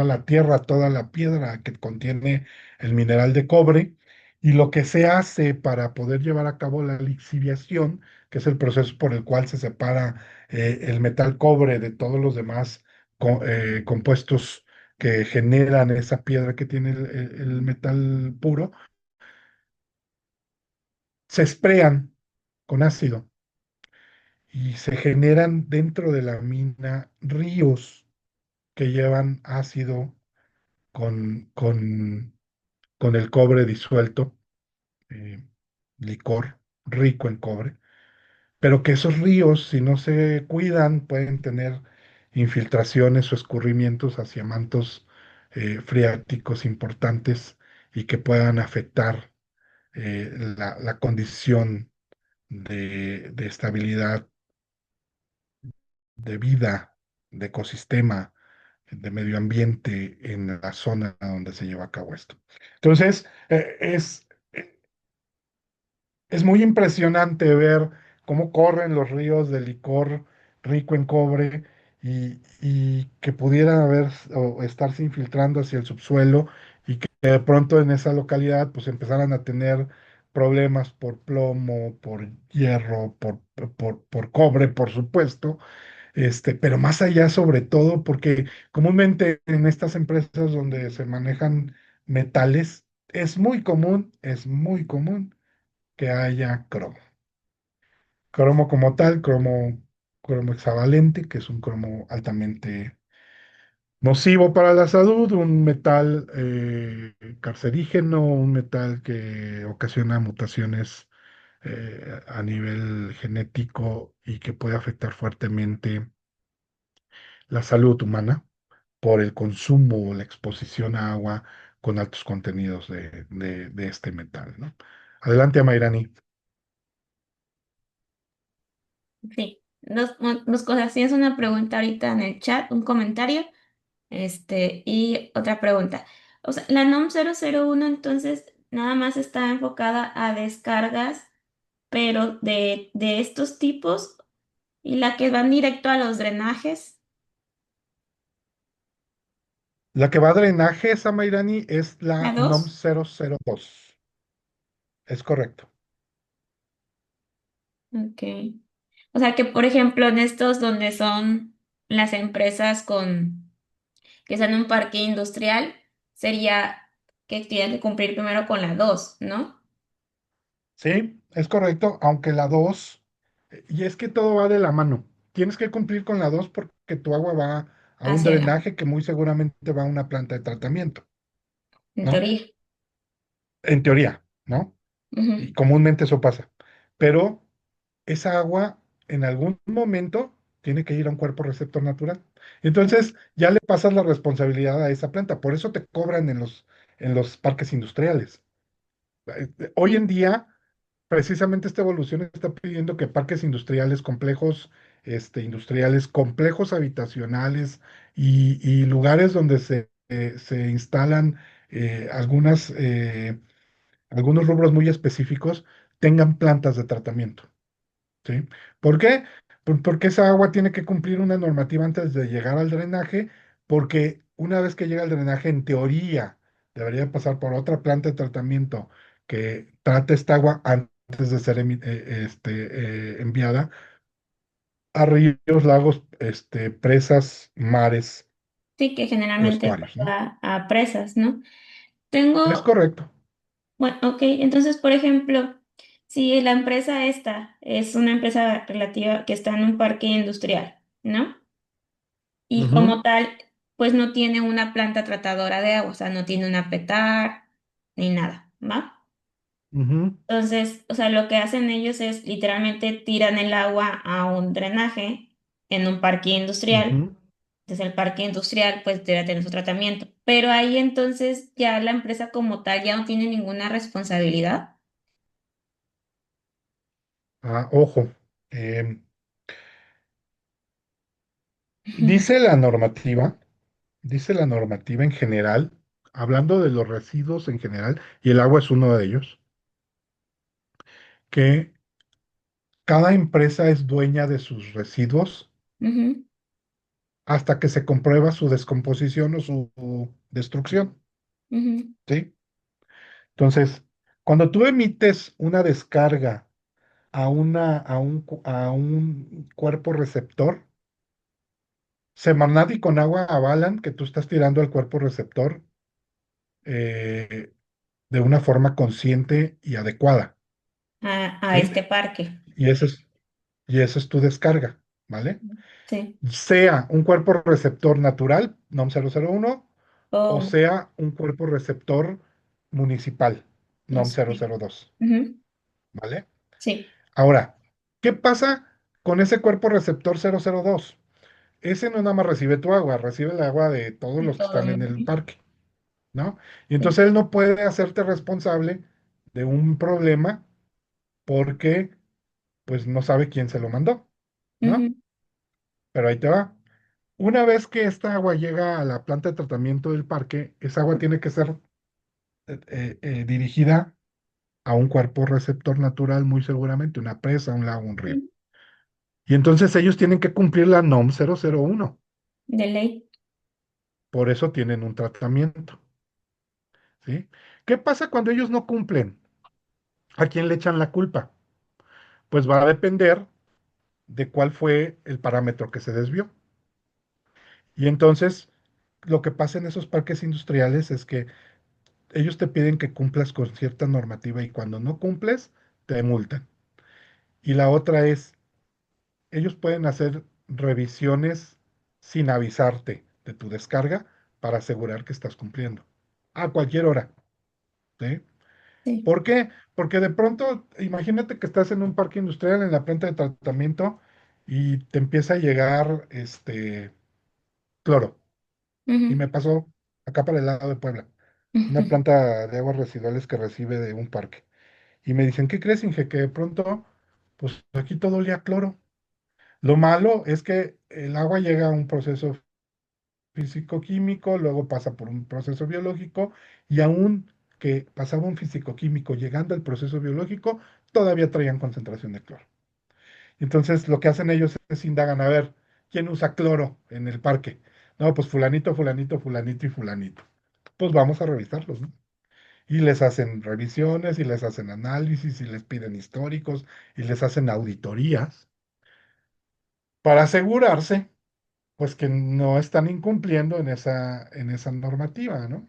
[SPEAKER 2] la tierra, toda la piedra que contiene el mineral de cobre, y lo que se hace para poder llevar a cabo la lixiviación, que es el proceso por el cual se separa el metal cobre de todos los demás compuestos que generan esa piedra que tiene el metal puro, se esprean con ácido y se generan dentro de la mina ríos que llevan ácido con el cobre disuelto, eh, licor rico en cobre, pero que esos ríos, si no se cuidan, pueden tener infiltraciones o escurrimientos hacia mantos freáticos importantes y que puedan afectar la condición de estabilidad, de vida, de ecosistema, de medio ambiente en la zona donde se lleva a cabo esto. Entonces, es muy impresionante ver cómo corren los ríos de licor rico en cobre y que pudieran haber o estarse infiltrando hacia el subsuelo y que de pronto en esa localidad pues empezaran a tener problemas por plomo, por hierro, por cobre, por supuesto, pero más allá sobre todo porque comúnmente en estas empresas donde se manejan metales, es muy común que haya cromo. Cromo como tal, cromo hexavalente, que es un cromo altamente nocivo para la salud, un metal carcerígeno, un metal que ocasiona mutaciones a nivel genético y que puede afectar fuertemente la salud humana por el consumo o la exposición a agua con altos contenidos de este metal, ¿no? Adelante, Amairani.
[SPEAKER 1] Sí, dos cosas. Tienes una pregunta ahorita en el chat, un comentario, y otra pregunta. O sea, la NOM 001 entonces nada más está enfocada a descargas, pero de estos tipos, y la que van directo a los drenajes,
[SPEAKER 2] La que va a drenaje, Amairani, es
[SPEAKER 1] la
[SPEAKER 2] la NOM
[SPEAKER 1] dos.
[SPEAKER 2] 002. Es correcto.
[SPEAKER 1] Ok. O sea que, por ejemplo, en estos donde son las empresas que están en un parque industrial, sería que tienen que cumplir primero con la 2, ¿no?
[SPEAKER 2] Sí, es correcto, aunque la 2 y es que todo va de la mano. Tienes que cumplir con la 2 porque tu agua va a un
[SPEAKER 1] Hacia la,
[SPEAKER 2] drenaje que muy seguramente va a una planta de tratamiento,
[SPEAKER 1] en
[SPEAKER 2] ¿no?
[SPEAKER 1] teoría.
[SPEAKER 2] En teoría, ¿no? Y
[SPEAKER 1] Ujú.
[SPEAKER 2] comúnmente eso pasa. Pero esa agua en algún momento tiene que ir a un cuerpo receptor natural. Entonces ya le pasas la responsabilidad a esa planta. Por eso te cobran en los parques industriales. Hoy en
[SPEAKER 1] Sí,
[SPEAKER 2] día, precisamente esta evolución está pidiendo que parques industriales complejos, industriales complejos habitacionales y lugares donde se instalan algunos rubros muy específicos tengan plantas de tratamiento. ¿Sí? ¿Por qué? Porque esa agua tiene que cumplir una normativa antes de llegar al drenaje, porque una vez que llega al drenaje, en teoría, debería pasar por otra planta de tratamiento que trate esta agua antes de ser enviada a ríos, lagos, presas, mares
[SPEAKER 1] sí, que
[SPEAKER 2] o
[SPEAKER 1] generalmente
[SPEAKER 2] estuarios, ¿no?
[SPEAKER 1] va a presas, ¿no?
[SPEAKER 2] Es
[SPEAKER 1] Tengo,
[SPEAKER 2] correcto.
[SPEAKER 1] bueno, ok, entonces, por ejemplo, si la empresa esta es una empresa relativa que está en un parque industrial, ¿no? Y
[SPEAKER 2] Ujú,
[SPEAKER 1] como tal, pues no tiene una planta tratadora de agua, o sea, no tiene una petar ni nada, ¿va?
[SPEAKER 2] ujú,
[SPEAKER 1] Entonces, o sea, lo que hacen ellos es literalmente tiran el agua a un drenaje en un parque industrial.
[SPEAKER 2] ujú.
[SPEAKER 1] Entonces, el parque industrial pues debe tener su tratamiento. Pero ahí entonces ya la empresa como tal ya no tiene ninguna responsabilidad.
[SPEAKER 2] Ojo, em, dice la normativa, dice la normativa en general, hablando de los residuos en general, y el agua es uno de ellos, que cada empresa es dueña de sus residuos
[SPEAKER 1] Ujú,
[SPEAKER 2] hasta que se comprueba su descomposición o su destrucción,
[SPEAKER 1] ujú,
[SPEAKER 2] ¿sí? Entonces, cuando tú emites una descarga a un cuerpo receptor, Semarnat y Conagua avalan que tú estás tirando al cuerpo receptor eh, de una forma consciente y adecuada,
[SPEAKER 1] a
[SPEAKER 2] ¿sí?
[SPEAKER 1] este parque.
[SPEAKER 2] Y eso es tu descarga, ¿vale?
[SPEAKER 1] Sí.
[SPEAKER 2] Sea un cuerpo receptor natural, NOM 001, o
[SPEAKER 1] Oh,
[SPEAKER 2] sea un cuerpo receptor municipal, NOM
[SPEAKER 1] sí.
[SPEAKER 2] 002,
[SPEAKER 1] Ujú,
[SPEAKER 2] ¿vale?
[SPEAKER 1] sí.
[SPEAKER 2] Ahora, ¿qué pasa con ese cuerpo receptor 002? Ese no nada más recibe tu agua, recibe el agua de todos
[SPEAKER 1] De
[SPEAKER 2] los que
[SPEAKER 1] todo.
[SPEAKER 2] están en el
[SPEAKER 1] Ujú,
[SPEAKER 2] parque, ¿no? Y
[SPEAKER 1] sí.
[SPEAKER 2] entonces él no puede hacerte responsable de un problema porque pues no sabe quién se lo mandó, ¿no?
[SPEAKER 1] Ujú,
[SPEAKER 2] Pero ahí te va. Una vez que esta agua llega a la planta de tratamiento del parque, esa agua tiene que ser dirigida a un cuerpo receptor natural, muy seguramente, una presa, un lago, un río.
[SPEAKER 1] ujú,
[SPEAKER 2] Y entonces ellos tienen que cumplir la NOM 001.
[SPEAKER 1] de ley.
[SPEAKER 2] Por eso tienen un tratamiento, ¿sí? ¿Qué pasa cuando ellos no cumplen? ¿A quién le echan la culpa? Pues va a depender de cuál fue el parámetro que se desvió. Y entonces, lo que pasa en esos parques industriales es que ellos te piden que cumplas con cierta normativa y cuando no cumples, te multan. Y la otra es, ellos pueden hacer revisiones sin avisarte de tu descarga para asegurar que estás cumpliendo. A cualquier hora, ¿sí?
[SPEAKER 1] Sí.
[SPEAKER 2] ¿Por qué? Porque de pronto, imagínate que estás en un parque industrial en la planta de tratamiento y te empieza a llegar cloro. Y
[SPEAKER 1] Ujú,
[SPEAKER 2] me pasó acá para el lado de Puebla, una planta de aguas residuales que recibe de un parque. Y me dicen, ¿qué crees, Inge? Que de pronto, pues aquí todo olía a cloro. Lo malo es que el agua llega a un proceso físico-químico, luego pasa por un proceso biológico, y aún que pasaba un físico-químico llegando al proceso biológico, todavía traían concentración de cloro. Entonces, lo que hacen ellos es indagan a ver quién usa cloro en el parque. No, pues fulanito, fulanito, fulanito y fulanito. Pues vamos a revisarlos, ¿no? Y les hacen revisiones y les hacen análisis y les piden históricos y les hacen auditorías para asegurarse, pues, que no están incumpliendo en esa normativa, ¿no?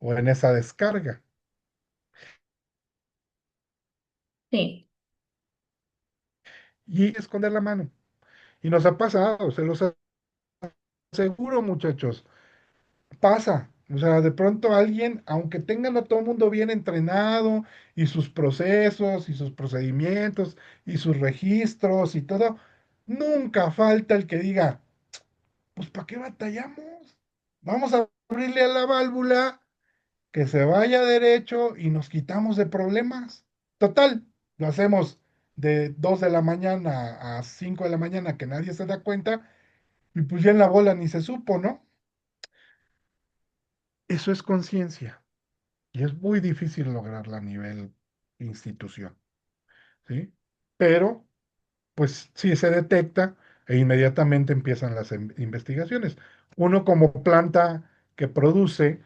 [SPEAKER 2] O en esa descarga. Y esconder la mano. Y nos ha pasado, se los aseguro, muchachos. Pasa. O sea, de pronto alguien, aunque tengan a todo el mundo bien entrenado y sus procesos y sus procedimientos y sus registros y todo, nunca falta el que diga, pues ¿para qué batallamos? Vamos a abrirle a la válvula, que se vaya derecho y nos quitamos de problemas. Total, lo hacemos de 2 de la mañana a 5 de la mañana que nadie se da cuenta y pues ya en la bola ni se supo, ¿no? Eso es conciencia. Y es muy difícil lograrla a nivel institución, ¿sí? Pero, pues sí se detecta e inmediatamente empiezan las investigaciones. Uno como planta que produce,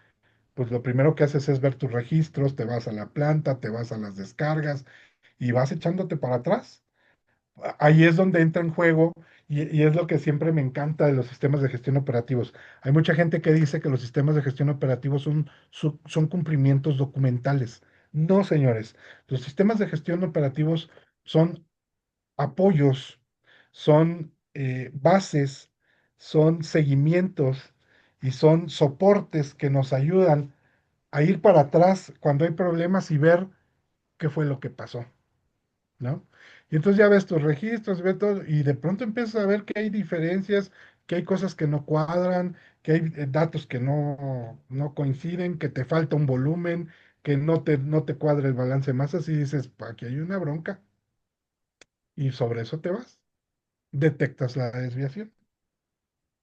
[SPEAKER 2] pues lo primero que haces es ver tus registros, te vas a la planta, te vas a las descargas y vas echándote para atrás. Ahí es donde entra en juego y es lo que siempre me encanta de los sistemas de gestión operativos. Hay mucha gente que dice que los sistemas de gestión operativos son cumplimientos documentales. No, señores, los sistemas de gestión operativos son apoyos, son bases, son seguimientos y son soportes que nos ayudan a ir para atrás cuando hay problemas y ver qué fue lo que pasó, ¿no? Y entonces ya ves tus registros, ves todo, y de pronto empiezas a ver que hay diferencias, que hay cosas que no cuadran, que hay datos que no coinciden, que te falta un volumen, que no te cuadra el balance de masas y dices, aquí hay una bronca. y sobre eso te vas. Detectas la desviación,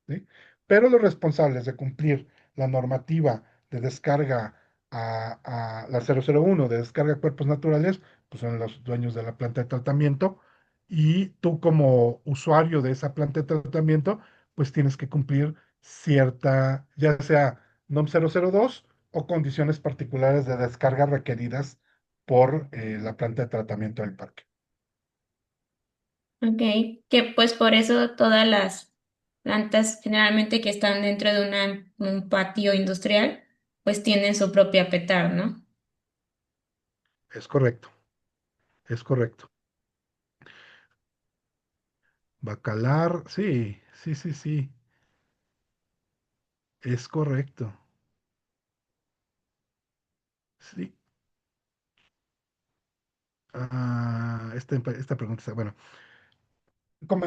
[SPEAKER 2] ¿sí? Pero los responsables de cumplir la normativa de descarga a la 001 de descarga de cuerpos naturales, pues son los dueños de la planta de tratamiento y tú como usuario de esa planta de tratamiento, pues tienes que cumplir cierta, ya sea NOM 002 o condiciones particulares de descarga requeridas por la planta de tratamiento del parque.
[SPEAKER 1] Ok, que pues por eso todas las plantas generalmente que están dentro de un patio industrial, pues tienen su propia petar, ¿no?
[SPEAKER 2] Es correcto, es correcto. Bacalar, sí, sí, sí, sí, es correcto. Sí. Esta pregunta está, bueno,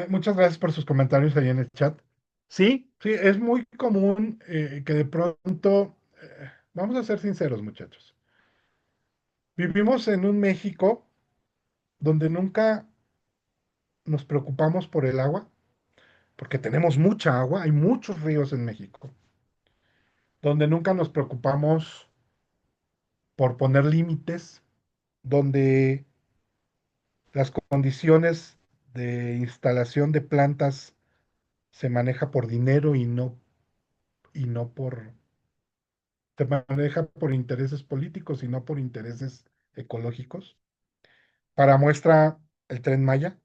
[SPEAKER 2] muchas gracias por sus comentarios ahí en el chat. Sí, sí, es muy común que de pronto, vamos a ser sinceros, muchachos. Vivimos en un México donde nunca nos preocupamos por el agua, porque tenemos mucha agua, hay muchos ríos en México, donde nunca nos preocupamos por poner límites, donde las condiciones de instalación de plantas se maneja por dinero y no por, se maneja por intereses políticos y no por intereses ecológicos. Para muestra el Tren Maya.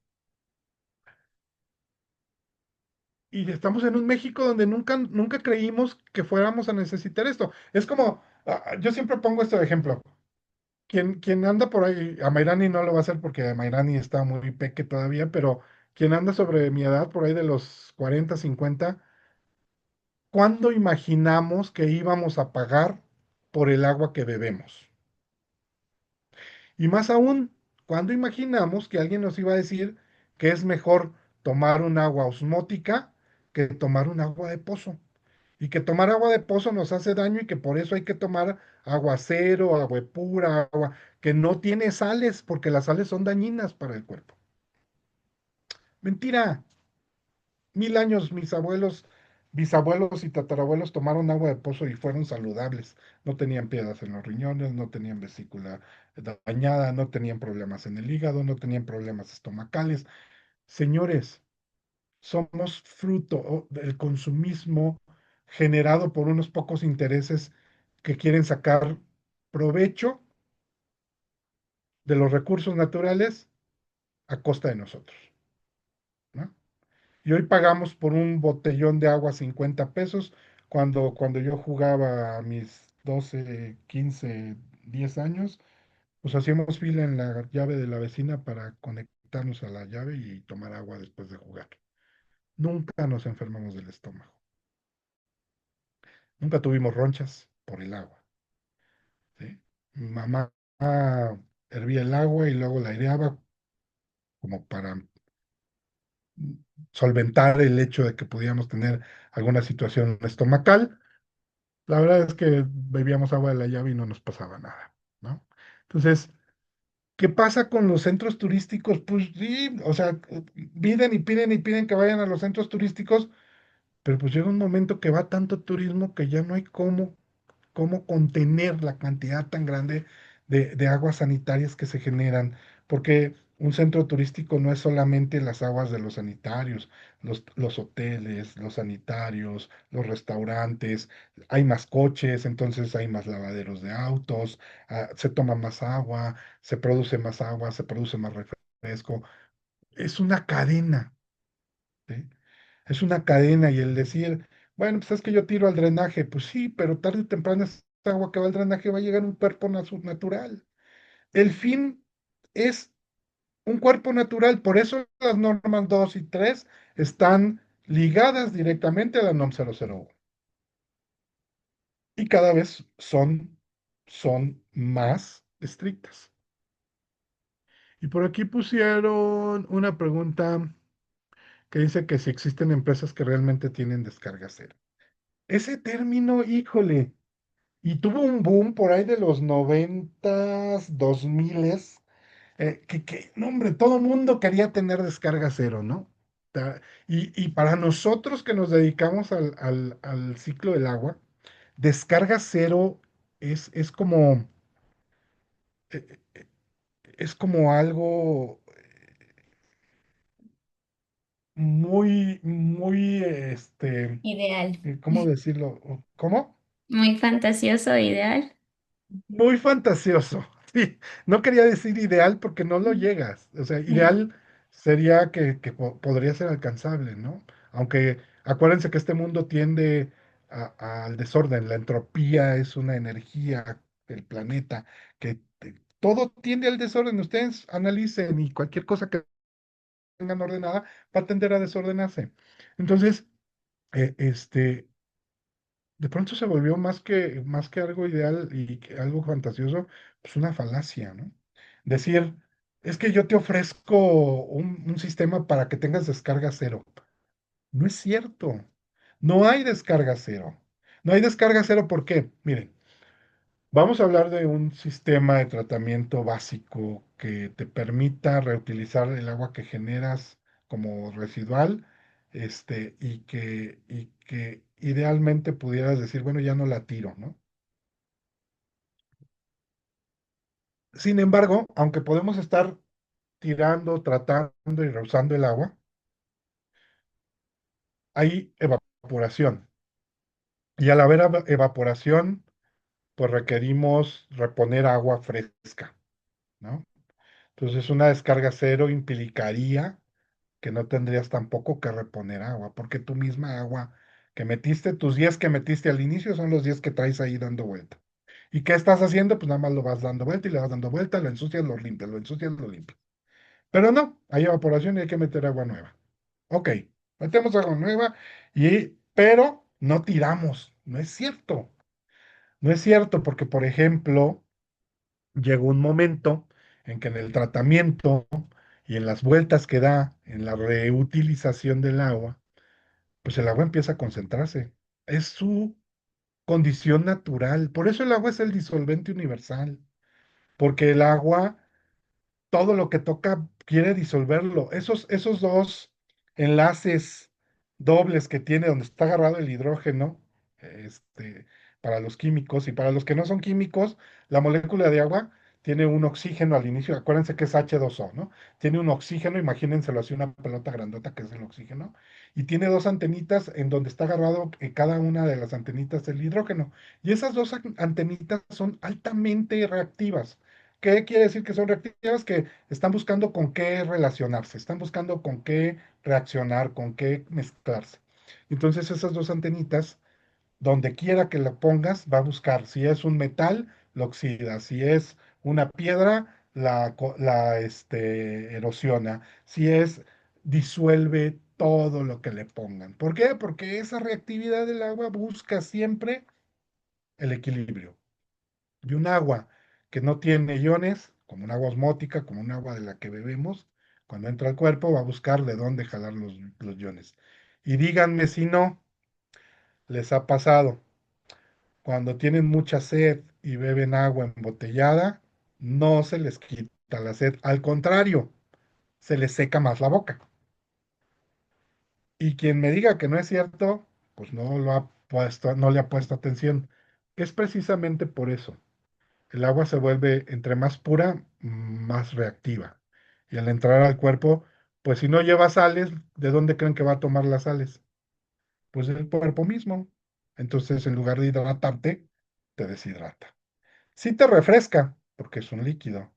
[SPEAKER 2] Y estamos en un México donde nunca creímos que fuéramos a necesitar esto. Es como, yo siempre pongo este ejemplo. Quien anda por ahí, a Mayrani no lo va a hacer porque Mayrani está muy peque todavía, pero quien anda sobre mi edad, por ahí de los 40 50, ¿cuándo imaginamos que íbamos a pagar por el agua que bebemos? Y más aún, ¿cuándo imaginamos que alguien nos iba a decir que es mejor tomar un agua osmótica que tomar un agua de pozo? Y que tomar agua de pozo nos hace daño y que por eso hay que tomar agua cero, agua pura, agua que no tiene sales, porque las sales son dañinas para el cuerpo. Mentira. 1000 años mis abuelos, bisabuelos y tatarabuelos tomaron agua de pozo y fueron saludables. No tenían piedras en los riñones, no tenían vesícula dañada, no tenían problemas en el hígado, no tenían problemas estomacales. Señores, somos fruto del consumismo generado por unos pocos intereses que quieren sacar provecho de los recursos naturales a costa de nosotros, ¿no? Y hoy pagamos por un botellón de agua 50 pesos, cuando yo jugaba a mis 12 15 10 años, pues hacíamos fila en la llave de la vecina para conectarnos a la llave y tomar agua después de jugar. Nunca nos enfermamos del estómago. Nunca tuvimos ronchas por el agua, ¿sí? Mi mamá hervía el agua y luego la aireaba como para solventar el hecho de que podíamos tener alguna situación estomacal. La verdad es que bebíamos agua de la llave y no nos pasaba nada, ¿no? Entonces, ¿qué pasa con los centros turísticos? Pues sí, o sea, piden y piden que vayan a los centros turísticos, pero pues llega un momento que va tanto turismo que ya no hay cómo contener la cantidad tan grande de aguas sanitarias que se generan, porque un centro turístico no es solamente las aguas de los sanitarios, los hoteles, los sanitarios, los restaurantes, hay más coches, entonces hay más lavaderos de autos, se toma más agua, se produce más refresco. Es una cadena, ¿sí? Es una cadena y el decir, bueno, pues es que yo tiro al drenaje, pues sí, pero tarde o temprano esa agua que va al drenaje va a llegar a un cuerpo natural. El fin es un cuerpo natural, por eso las normas 2 y 3 están ligadas directamente a la NOM 001 y cada vez son más estrictas. Y por aquí pusieron una pregunta que dice que si existen empresas que realmente tienen descarga cero. Ese término, híjole, y tuvo un boom por ahí de los 90s, 2000s, No, hombre, todo mundo quería tener descarga cero, ¿no? Y para nosotros que nos dedicamos al ciclo del agua, descarga cero es como, eh, es como algo muy,
[SPEAKER 1] Ideal.
[SPEAKER 2] ¿cómo decirlo? ¿Cómo?
[SPEAKER 1] Muy fantasioso, ideal.
[SPEAKER 2] Muy fantasioso. Sí, no quería decir ideal porque no lo llegas. O sea,
[SPEAKER 1] Sí.
[SPEAKER 2] ideal sería que podría ser alcanzable, ¿no? Aunque acuérdense que este mundo tiende al desorden. La entropía es una energía del planeta todo tiende al desorden. Ustedes analicen y cualquier cosa que tengan ordenada va a tender a desordenarse. Entonces, este, de pronto se volvió más que algo ideal y que algo fantasioso, pues una falacia, ¿no? Decir, es que yo te ofrezco un sistema para que tengas descarga cero. No es cierto. No hay descarga cero. No hay descarga cero, ¿por qué? Miren, vamos a hablar de un sistema de tratamiento básico que te permita reutilizar el agua que generas como residual, y que idealmente pudieras decir, bueno, ya no la tiro, ¿no? Sin embargo, aunque podemos estar tirando, tratando y reusando el agua, hay evaporación. Y al haber evaporación, pues requerimos reponer agua fresca, ¿no? Entonces, una descarga cero implicaría que no tendrías tampoco que reponer agua, porque tu misma agua que metiste, tus 10 que metiste al inicio son los 10 que traes ahí dando vuelta. ¿Y qué estás haciendo? Pues nada más lo vas dando vuelta y le vas dando vuelta, lo ensucias, lo limpias, lo ensucias, lo limpias. Pero no, hay evaporación y hay que meter agua nueva. Ok, metemos agua nueva, pero no tiramos. No es cierto. No es cierto porque, por ejemplo, llegó un momento en que en el tratamiento y en las vueltas que da en la reutilización del agua, pues el agua empieza a concentrarse. Es su condición natural. Por eso el agua es el disolvente universal, porque el agua todo lo que toca quiere disolverlo. Esos dos enlaces dobles que tiene donde está agarrado el hidrógeno, este, para los químicos y para los que no son químicos, la molécula de agua tiene un oxígeno al inicio, acuérdense que es H2O, ¿no? Tiene un oxígeno, imagínenselo así, una pelota grandota que es el oxígeno, y tiene dos antenitas en donde está agarrado en cada una de las antenitas el hidrógeno. Y esas dos antenitas son altamente reactivas. ¿Qué quiere decir que son reactivas? Que están buscando con qué relacionarse, están buscando con qué reaccionar, con qué mezclarse. Entonces esas dos antenitas, donde quiera que lo pongas, va a buscar. Si es un metal, lo oxida. Si es una piedra, la erosiona. Si es, disuelve todo lo que le pongan. ¿Por qué? Porque esa reactividad del agua busca siempre el equilibrio. Y un agua que no tiene iones, como un agua osmótica, como un agua de la que bebemos, cuando entra al cuerpo va a buscar de dónde jalar los iones. Y díganme si no les ha pasado, cuando tienen mucha sed y beben agua embotellada, no se les quita la sed, al contrario, se les seca más la boca. Y quien me diga que no es cierto, pues no le ha puesto atención. Es precisamente por eso. El agua se vuelve entre más pura, más reactiva. Y al entrar al cuerpo, pues si no lleva sales, ¿de dónde creen que va a tomar las sales? Pues del cuerpo mismo. Entonces, en lugar de hidratarte, te deshidrata. Sí te refresca, porque es un líquido,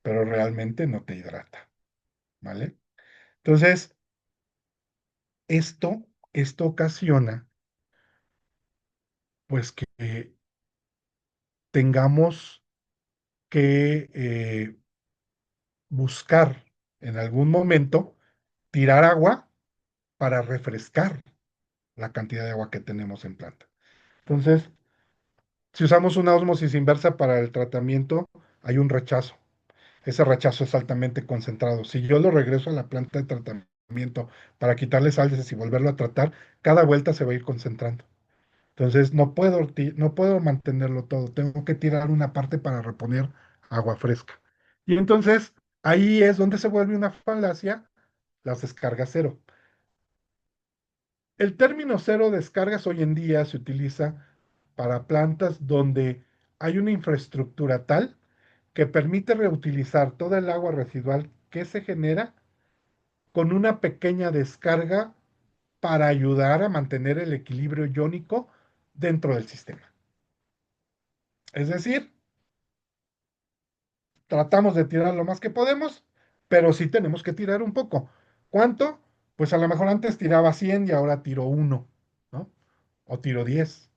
[SPEAKER 2] pero realmente no te hidrata, ¿vale? Entonces, esto ocasiona, pues, que tengamos que buscar en algún momento tirar agua para refrescar la cantidad de agua que tenemos en planta. Entonces, si usamos una ósmosis inversa para el tratamiento, hay un rechazo. Ese rechazo es altamente concentrado. Si yo lo regreso a la planta de tratamiento para quitarle sales y volverlo a tratar, cada vuelta se va a ir concentrando. Entonces, no puedo mantenerlo todo. Tengo que tirar una parte para reponer agua fresca. Y entonces, Ahí es donde se vuelve una falacia las descargas cero. El término cero descargas hoy en día se utiliza para plantas donde hay una infraestructura tal que permite reutilizar toda el agua residual que se genera con una pequeña descarga para ayudar a mantener el equilibrio iónico dentro del sistema. Es decir, tratamos de tirar lo más que podemos, pero sí tenemos que tirar un poco. ¿Cuánto? Pues a lo mejor antes tiraba 100 y ahora tiro uno, ¿no? O tiro 10,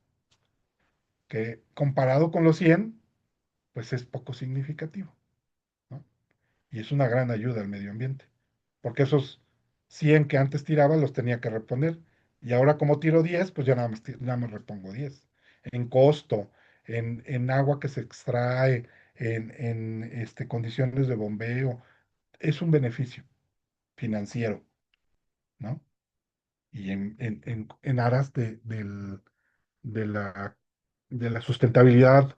[SPEAKER 2] que comparado con los 100, pues es poco significativo, ¿no? Y es una gran ayuda al medio ambiente, porque esos 100 que antes tiraba los tenía que reponer, y ahora como tiro 10, pues ya nada más repongo 10. En costo, en agua que se extrae, en condiciones de bombeo, es un beneficio financiero, ¿no? Y en aras de la, de la sustentabilidad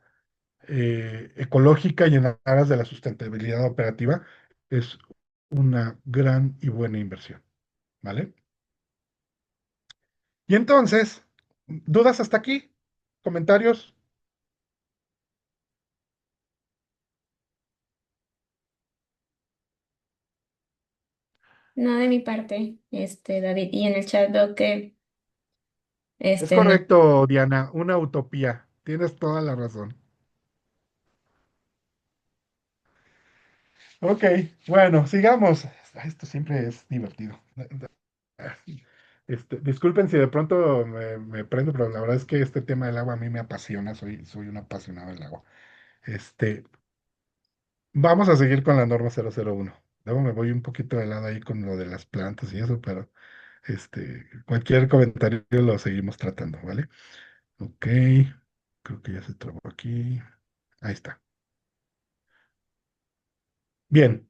[SPEAKER 2] ecológica y en aras de la sustentabilidad operativa, es una gran y buena inversión, ¿vale? Y entonces, ¿dudas hasta aquí? ¿Comentarios?
[SPEAKER 1] No de mi parte, David. Y en el chat veo que,
[SPEAKER 2] Es
[SPEAKER 1] no.
[SPEAKER 2] correcto, Diana, una utopía. Tienes toda la razón. Ok, bueno, sigamos. Esto siempre es divertido. Disculpen si de pronto me prendo, pero la verdad es que este tema del agua a mí me apasiona, soy un apasionado del agua. Este, Vamos a seguir con la norma 001. Luego me voy un poquito de lado ahí con lo de las plantas y eso, pero cualquier comentario lo seguimos tratando, ¿vale? Ok, creo que ya se trabó aquí. Ahí está. Bien,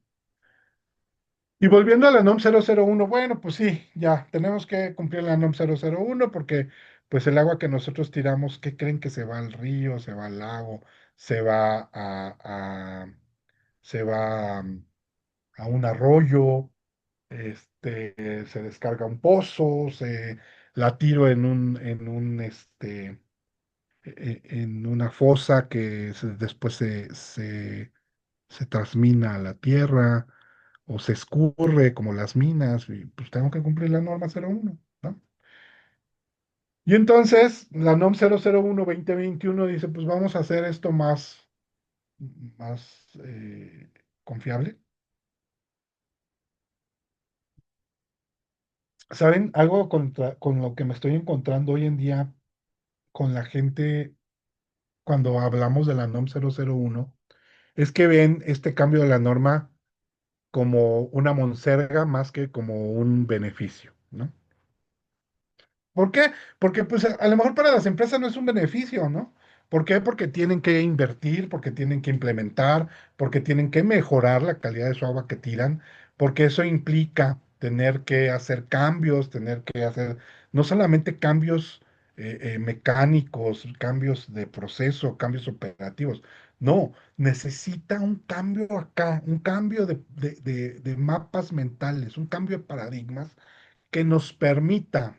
[SPEAKER 2] y volviendo a la NOM 001, bueno, pues sí, ya tenemos que cumplir la NOM 001 porque pues el agua que nosotros tiramos, ¿qué creen que se va al río, se va al lago, se va se va a un arroyo? Se descarga un pozo, la tiro en una fosa que después se transmina a la tierra o se escurre como las minas, y pues tengo que cumplir la norma 01, ¿no? Y entonces la NOM 001-2021 dice, pues vamos a hacer esto más confiable. ¿Saben? Algo con lo que me estoy encontrando hoy en día con la gente cuando hablamos de la NOM 001 es que ven este cambio de la norma como una monserga más que como un beneficio, ¿no? ¿Por qué? Porque pues a lo mejor para las empresas no es un beneficio, ¿no? ¿Por qué? Porque tienen que invertir, porque tienen que implementar, porque tienen que mejorar la calidad de su agua que tiran, porque eso implica tener que hacer cambios, tener que hacer no solamente cambios mecánicos, cambios de proceso, cambios operativos, no, necesita un cambio acá, un cambio de mapas mentales, un cambio de paradigmas que nos permita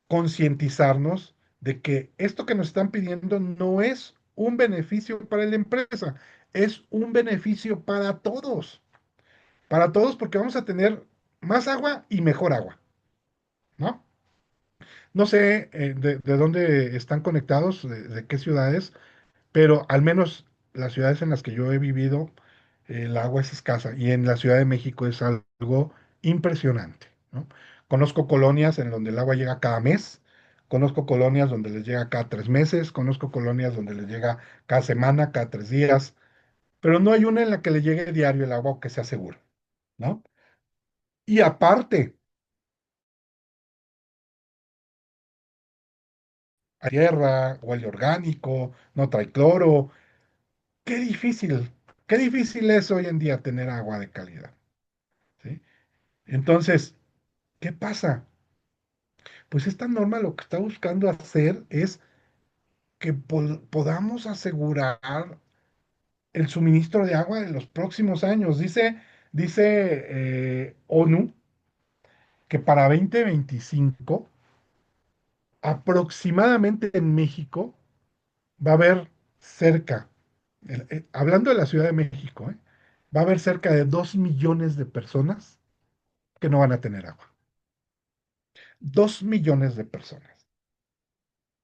[SPEAKER 2] concientizarnos de que esto que nos están pidiendo no es un beneficio para la empresa, es un beneficio para todos porque vamos a tener más agua y mejor agua, ¿no? No sé de dónde están conectados, de qué ciudades, pero al menos las ciudades en las que yo he vivido, el agua es escasa y en la Ciudad de México es algo impresionante, ¿no? Conozco colonias en donde el agua llega cada mes, conozco colonias donde les llega cada 3 meses, conozco colonias donde les llega cada semana, cada 3 días, pero no hay una en la que le llegue diario el agua o que sea seguro, ¿no? Y aparte, a tierra, huele orgánico, no trae cloro, qué difícil, qué difícil es hoy en día tener agua de calidad, ¿sí? Entonces, ¿qué pasa? Pues esta norma lo que está buscando hacer es que podamos asegurar el suministro de agua en los próximos años. Dice ONU que para 2025 aproximadamente en México va a haber cerca, hablando de la Ciudad de México, va a haber cerca de 2 millones de personas que no van a tener agua. 2 millones de personas.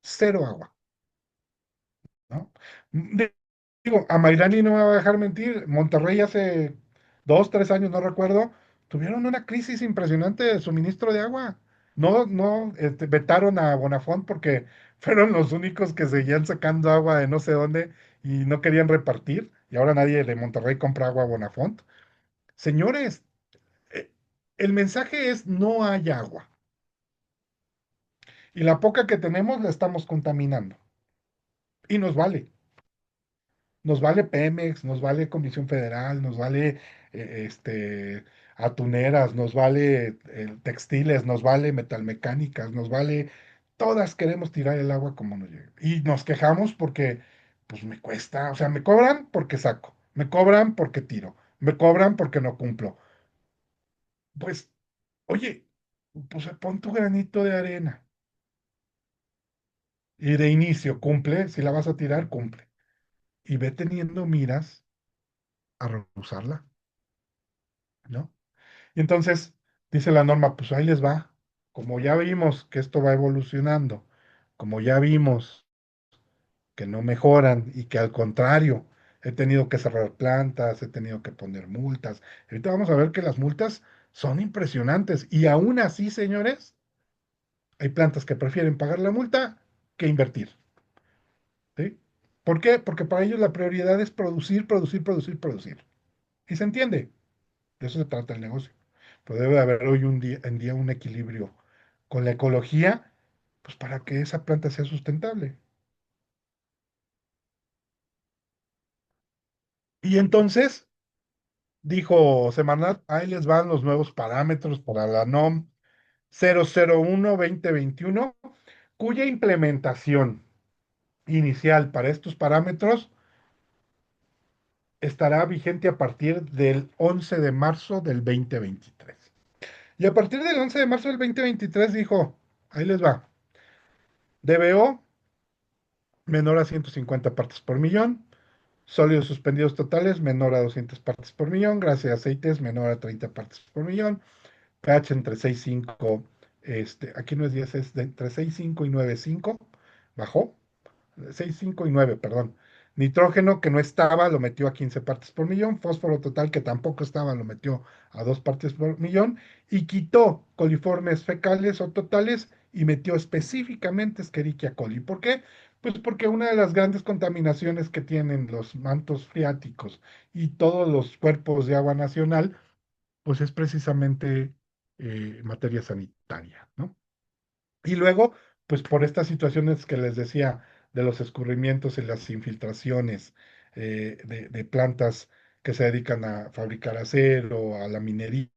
[SPEAKER 2] Cero agua, ¿no? Digo, a Mayrani no me va a dejar mentir. Monterrey hace 2, 3 años, no recuerdo, tuvieron una crisis impresionante de suministro de agua. No, no, vetaron a Bonafont porque fueron los únicos que seguían sacando agua de no sé dónde y no querían repartir. Y ahora nadie de Monterrey compra agua a Bonafont. Señores, eh, el mensaje es no hay agua. Y la poca que tenemos la estamos contaminando. Y nos vale. Nos vale Pemex, nos vale Comisión Federal, nos vale atuneras, nos vale textiles, nos vale metalmecánicas, nos vale, todas queremos tirar el agua como nos llegue. Y nos quejamos porque, pues me cuesta, o sea, me cobran porque saco, me cobran porque tiro, me cobran porque no cumplo. Pues, oye, pues pon tu granito de arena y de inicio cumple, si la vas a tirar, cumple. Y ve teniendo miras a rehusarla, ¿no? Y entonces dice la norma, pues ahí les va. Como ya vimos que esto va evolucionando, como ya vimos que no mejoran y que al contrario, he tenido que cerrar plantas, he tenido que poner multas. Ahorita vamos a ver que las multas son impresionantes y aún así, señores, hay plantas que prefieren pagar la multa que invertir, ¿sí? ¿Por qué? Porque para ellos la prioridad es producir, producir, producir, producir. Y se entiende. De eso se trata el negocio. Pero debe haber hoy en día un equilibrio con la ecología, pues para que esa planta sea sustentable. Y entonces, dijo Semarnat, ahí les van los nuevos parámetros para la NOM 001-2021, cuya implementación inicial para estos parámetros estará vigente a partir del 11 de marzo del 2023. Y a partir del 11 de marzo del 2023 dijo, ahí les va, DBO menor a 150 partes por millón, sólidos suspendidos totales menor a 200 partes por millón, grasa y aceites menor a 30 partes por millón, pH entre 6,5, aquí no es 10, es de entre 6,5 y 9,5, bajó, 6, 5 y 9, perdón. Nitrógeno que no estaba, lo metió a 15 partes por millón. Fósforo total que tampoco estaba, lo metió a 2 partes por millón. Y quitó coliformes fecales o totales y metió específicamente Escherichia coli. ¿Por qué? Pues porque una de las grandes contaminaciones que tienen los mantos freáticos y todos los cuerpos de agua nacional, pues es precisamente materia sanitaria, ¿no? Y luego, pues por estas situaciones que les decía de los escurrimientos y las infiltraciones de plantas que se dedican a fabricar acero, a la minería,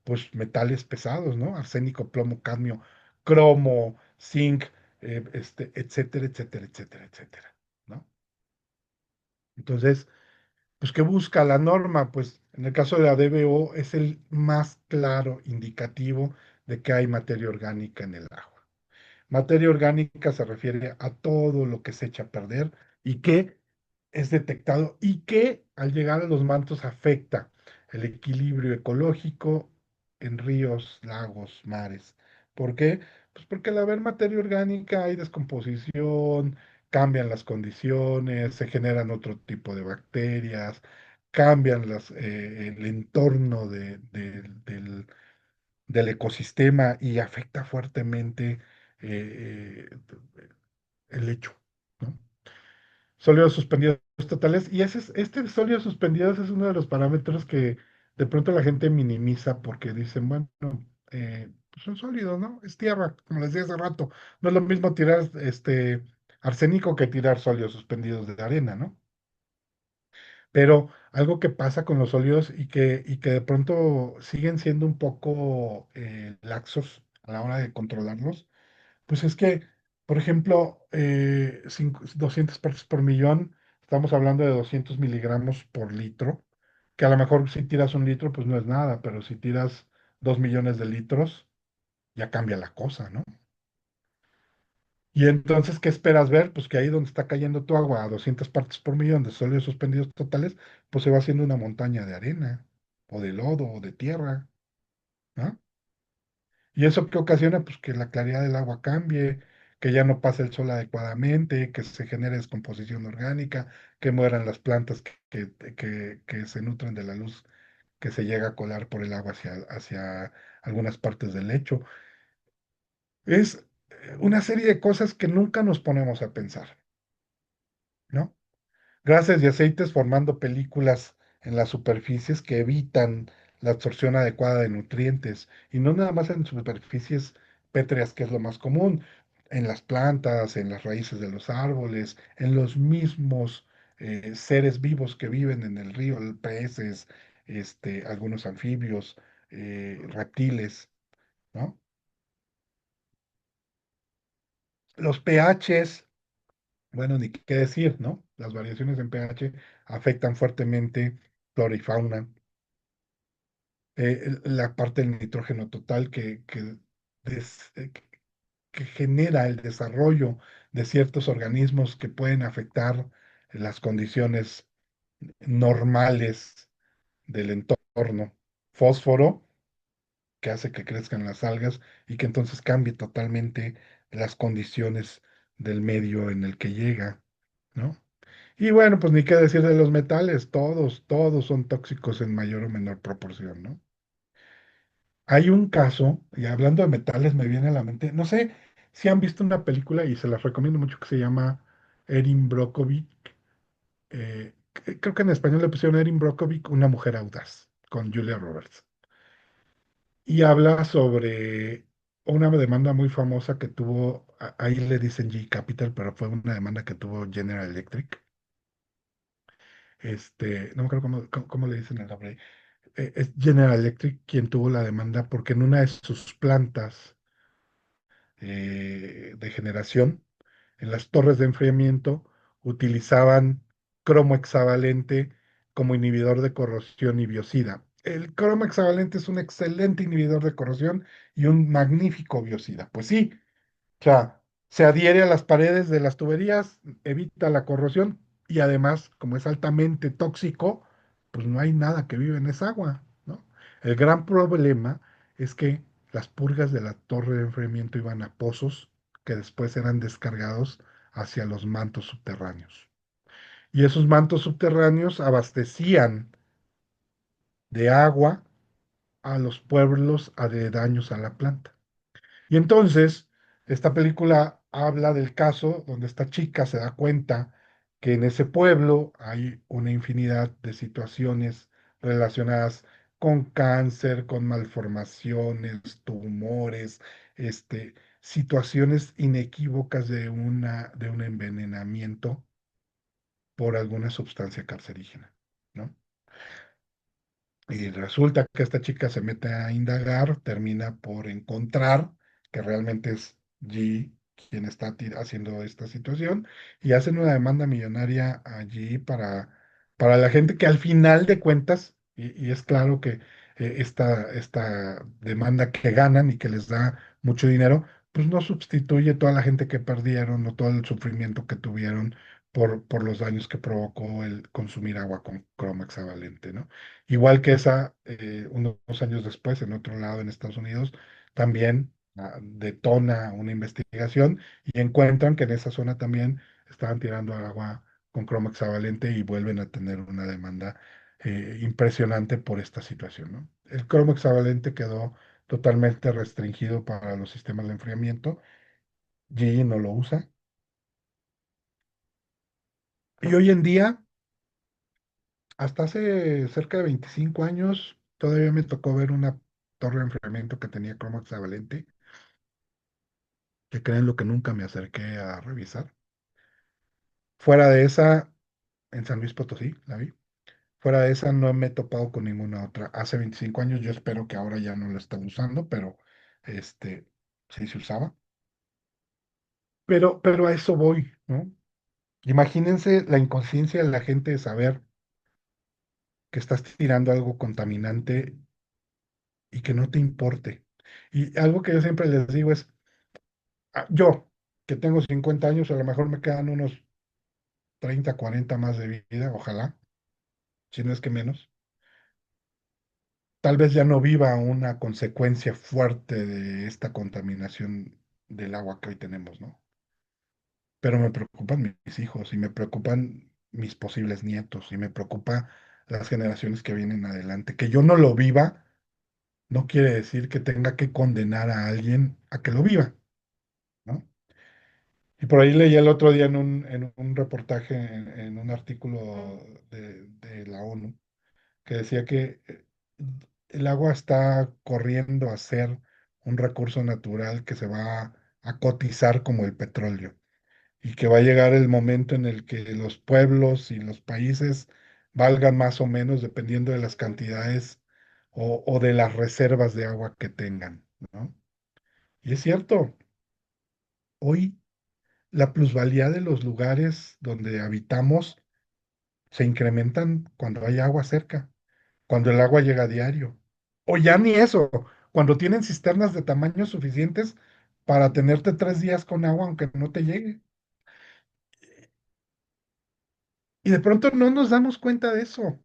[SPEAKER 2] pues metales pesados, ¿no? Arsénico, plomo, cadmio, cromo, zinc, etcétera, etcétera, etcétera, etcétera, ¿no? Entonces, pues, ¿qué busca la norma? Pues en el caso de la DBO es el más claro indicativo de que hay materia orgánica en el agua. Materia orgánica se refiere a todo lo que se echa a perder y que es detectado y que al llegar a los mantos afecta el equilibrio ecológico en ríos, lagos, mares. ¿Por qué? Pues porque al haber materia orgánica hay descomposición, cambian las condiciones, se generan otro tipo de bacterias, cambian el entorno del ecosistema y afecta fuertemente el lecho, ¿no? Sólidos suspendidos totales, y este sólidos suspendidos es uno de los parámetros que de pronto la gente minimiza porque dicen, bueno, pues son sólidos, ¿no? Es tierra, como les decía hace rato. No es lo mismo tirar arsénico que tirar sólidos suspendidos de arena, ¿no? Pero algo que pasa con los sólidos y que de pronto siguen siendo un poco laxos a la hora de controlarlos, pues es que, por ejemplo, 200 partes por millón Estamos hablando de 200 miligramos por litro, que a lo mejor si tiras 1 litro, pues no es nada, pero si tiras 2 millones de litros, ya cambia la cosa, ¿no? Y entonces, ¿qué esperas ver? Pues que ahí donde está cayendo tu agua a 200 partes por millón de sólidos suspendidos totales, pues se va haciendo una montaña de arena, o de lodo, o de tierra, ¿no? ¿Y eso qué ocasiona? Pues que la claridad del agua cambie, que ya no pase el sol adecuadamente, que se genere descomposición orgánica, que mueran las plantas que se nutren de la luz que se llega a colar por el agua hacia algunas partes del lecho. Es una serie de cosas que nunca nos ponemos a pensar, ¿no? Gases y aceites formando películas en las superficies que evitan la absorción adecuada de nutrientes. Y no nada más en superficies pétreas, que es lo más común, en las plantas, en las raíces de los árboles, en los mismos seres vivos que viven en el río, peces, algunos anfibios, reptiles, ¿no? Los pHs, bueno, ni qué decir, ¿no? Las variaciones en pH afectan fuertemente flora y fauna. La parte del nitrógeno total des- eh, que- que genera el desarrollo de ciertos organismos que pueden afectar las condiciones normales del entorno. Fósforo, que hace que crezcan las algas y que entonces cambie totalmente las condiciones del medio en el que llega, ¿no? Y bueno, pues ni qué decir de los metales, todos son tóxicos en mayor o menor proporción, ¿no? Hay un caso, y hablando de metales me viene a la mente, no sé si han visto una película y se la recomiendo mucho que se llama Erin Brockovich. Creo que en español le pusieron Erin Brockovich, una mujer audaz, con Julia Roberts. Y habla sobre una demanda muy famosa que tuvo, ahí le dicen G Capital, pero fue una demanda que tuvo General Electric. No me acuerdo cómo le dicen el nombre. Es General Electric quien tuvo la demanda porque en una de sus plantas de generación, en las torres de enfriamiento, utilizaban cromo hexavalente como inhibidor de corrosión y biocida. El cromo hexavalente es un excelente inhibidor de corrosión y un magnífico biocida. Pues sí, o sea, se adhiere a las paredes de las tuberías, evita la corrosión y además, como es altamente tóxico, pues no hay nada que vive en esa agua, ¿no? El gran problema es que las purgas de la torre de enfriamiento iban a pozos que después eran descargados hacia los mantos subterráneos. Y esos mantos subterráneos abastecían de agua a los pueblos aledaños a la planta. Y entonces, esta película habla del caso donde esta chica se da cuenta que en ese pueblo hay una infinidad de situaciones relacionadas con cáncer, con malformaciones, tumores, situaciones inequívocas de un envenenamiento por alguna sustancia cancerígena, ¿no? Y resulta que esta chica se mete a indagar, termina por encontrar que realmente es G quien está haciendo esta situación y hacen una demanda millonaria allí para la gente que al final de cuentas, y es claro que esta demanda que ganan y que les da mucho dinero, pues no sustituye toda la gente que perdieron o todo el sufrimiento que tuvieron por los daños que provocó el consumir agua con cromo hexavalente, ¿no? Igual que esa, unos años después, en otro lado, en Estados Unidos, también detona una investigación y encuentran que en esa zona también estaban tirando agua con cromo hexavalente y vuelven a tener una demanda impresionante por esta situación, ¿no? El cromo hexavalente quedó totalmente restringido para los sistemas de enfriamiento. GE no lo usa. Y hoy en día, hasta hace cerca de 25 años, todavía me tocó ver una torre de enfriamiento que tenía cromo hexavalente, que creen lo que nunca me acerqué a revisar. Fuera de esa, en San Luis Potosí, la vi. Fuera de esa, no me he topado con ninguna otra. Hace 25 años, yo espero que ahora ya no la estén usando, pero este, sí se usaba. Pero a eso voy, ¿no? Imagínense la inconsciencia de la gente de saber que estás tirando algo contaminante y que no te importe. Y algo que yo siempre les digo es, yo, que tengo 50 años, a lo mejor me quedan unos 30, 40 más de vida, ojalá, si no es que menos. Tal vez ya no viva una consecuencia fuerte de esta contaminación del agua que hoy tenemos, ¿no? Pero me preocupan mis hijos y me preocupan mis posibles nietos y me preocupa las generaciones que vienen adelante. Que yo no lo viva no quiere decir que tenga que condenar a alguien a que lo viva, ¿no? Y por ahí leí el otro día en un reportaje, en un artículo de la ONU, que decía que el agua está corriendo a ser un recurso natural que se va a cotizar como el petróleo y que va a llegar el momento en el que los pueblos y los países valgan más o menos dependiendo de las cantidades o de las reservas de agua que tengan, ¿no? Y es cierto, hoy la plusvalía de los lugares donde habitamos se incrementan cuando hay agua cerca, cuando el agua llega a diario. O ya ni eso, cuando tienen cisternas de tamaños suficientes para tenerte 3 días con agua aunque no te llegue. Y de pronto no nos damos cuenta de eso.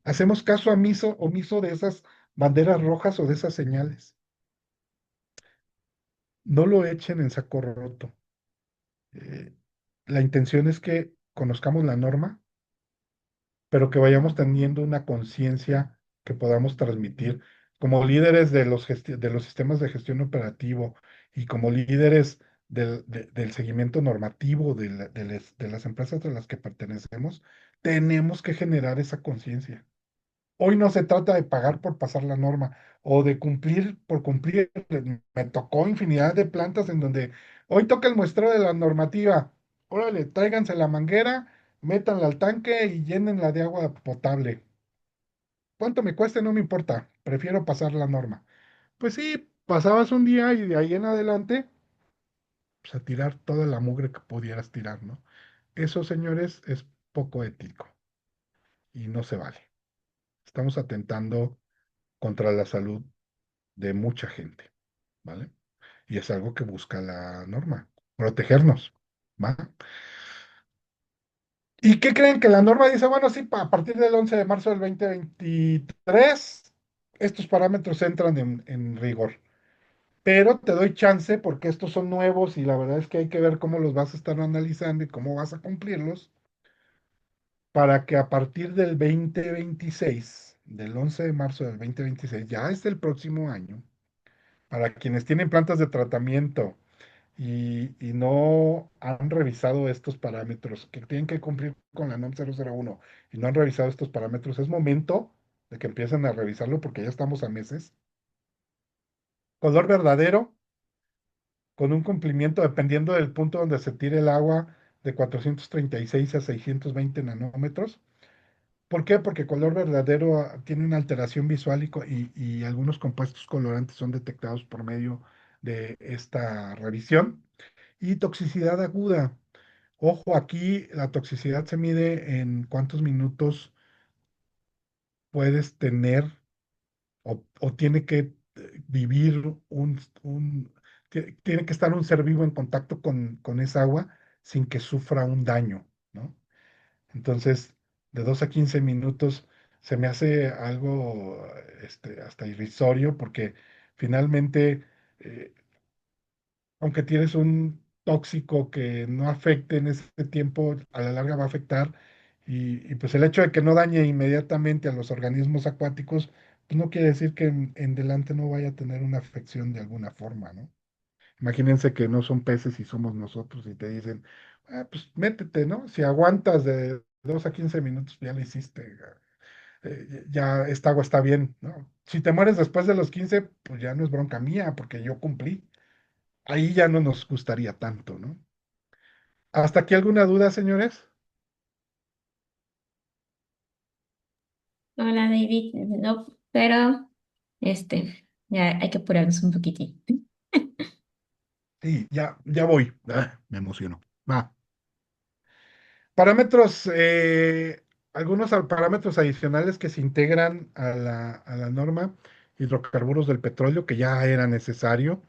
[SPEAKER 2] Hacemos caso omiso de esas banderas rojas o de esas señales. No lo echen en saco roto. Eh, la intención es que conozcamos la norma, pero que vayamos teniendo una conciencia que podamos transmitir como líderes de los sistemas de gestión operativo y como líderes del seguimiento normativo de las empresas a las que pertenecemos, tenemos que generar esa conciencia. Hoy no se trata de pagar por pasar la norma o de cumplir por cumplir. Me tocó infinidad de plantas en donde hoy toca el muestreo de la normativa. Órale, tráiganse la manguera, métanla al tanque y llénenla de agua potable. ¿Cuánto me cueste? No me importa. Prefiero pasar la norma. Pues sí, pasabas un día y de ahí en adelante, pues a tirar toda la mugre que pudieras tirar, ¿no? Eso, señores, es poco ético y no se vale. Estamos atentando contra la salud de mucha gente, ¿vale? Y es algo que busca la norma, protegernos, ¿va? ¿Y qué creen que la norma dice? Bueno, sí, a partir del 11 de marzo del 2023, estos parámetros entran en rigor. Pero te doy chance porque estos son nuevos y la verdad es que hay que ver cómo los vas a estar analizando y cómo vas a cumplirlos para que a partir del 2026, del 11 de marzo del 2026, ya es el próximo año, para quienes tienen plantas de tratamiento y no han revisado estos parámetros, que tienen que cumplir con la NOM 001 y no han revisado estos parámetros, es momento de que empiecen a revisarlo porque ya estamos a meses. Color verdadero, con un cumplimiento, dependiendo del punto donde se tire el agua, de 436 a 620 nanómetros. ¿Por qué? Porque color verdadero tiene una alteración visual y algunos compuestos colorantes son detectados por medio de esta revisión. Y toxicidad aguda. Ojo, aquí la toxicidad se mide en cuántos minutos puedes tener o tiene que vivir tiene que estar un ser vivo en contacto con esa agua sin que sufra un daño, ¿no? Entonces, de 2 a 15 minutos se me hace algo hasta irrisorio porque finalmente eh, aunque tienes un tóxico que no afecte en ese tiempo, a la larga va a afectar. Y pues el hecho de que no dañe inmediatamente a los organismos acuáticos, pues no quiere decir que en delante no vaya a tener una afección de alguna forma, ¿no? Imagínense que no son peces y somos nosotros y te dicen, "Ah, pues métete, ¿no? Si aguantas de 2 a 15 minutos, ya lo hiciste, ya esta agua está bien, ¿no? Si te mueres después de los 15 pues ya no es bronca mía, porque yo cumplí. Ahí ya no nos gustaría tanto, ¿no? ¿Hasta aquí alguna duda, señores?
[SPEAKER 1] Hola David, no, pero ya hay que apurarnos un poquitín.
[SPEAKER 2] Sí, ya voy. Me emociono. Va. Parámetros, algunos parámetros adicionales que se integran a la norma, hidrocarburos del petróleo, que ya era necesario,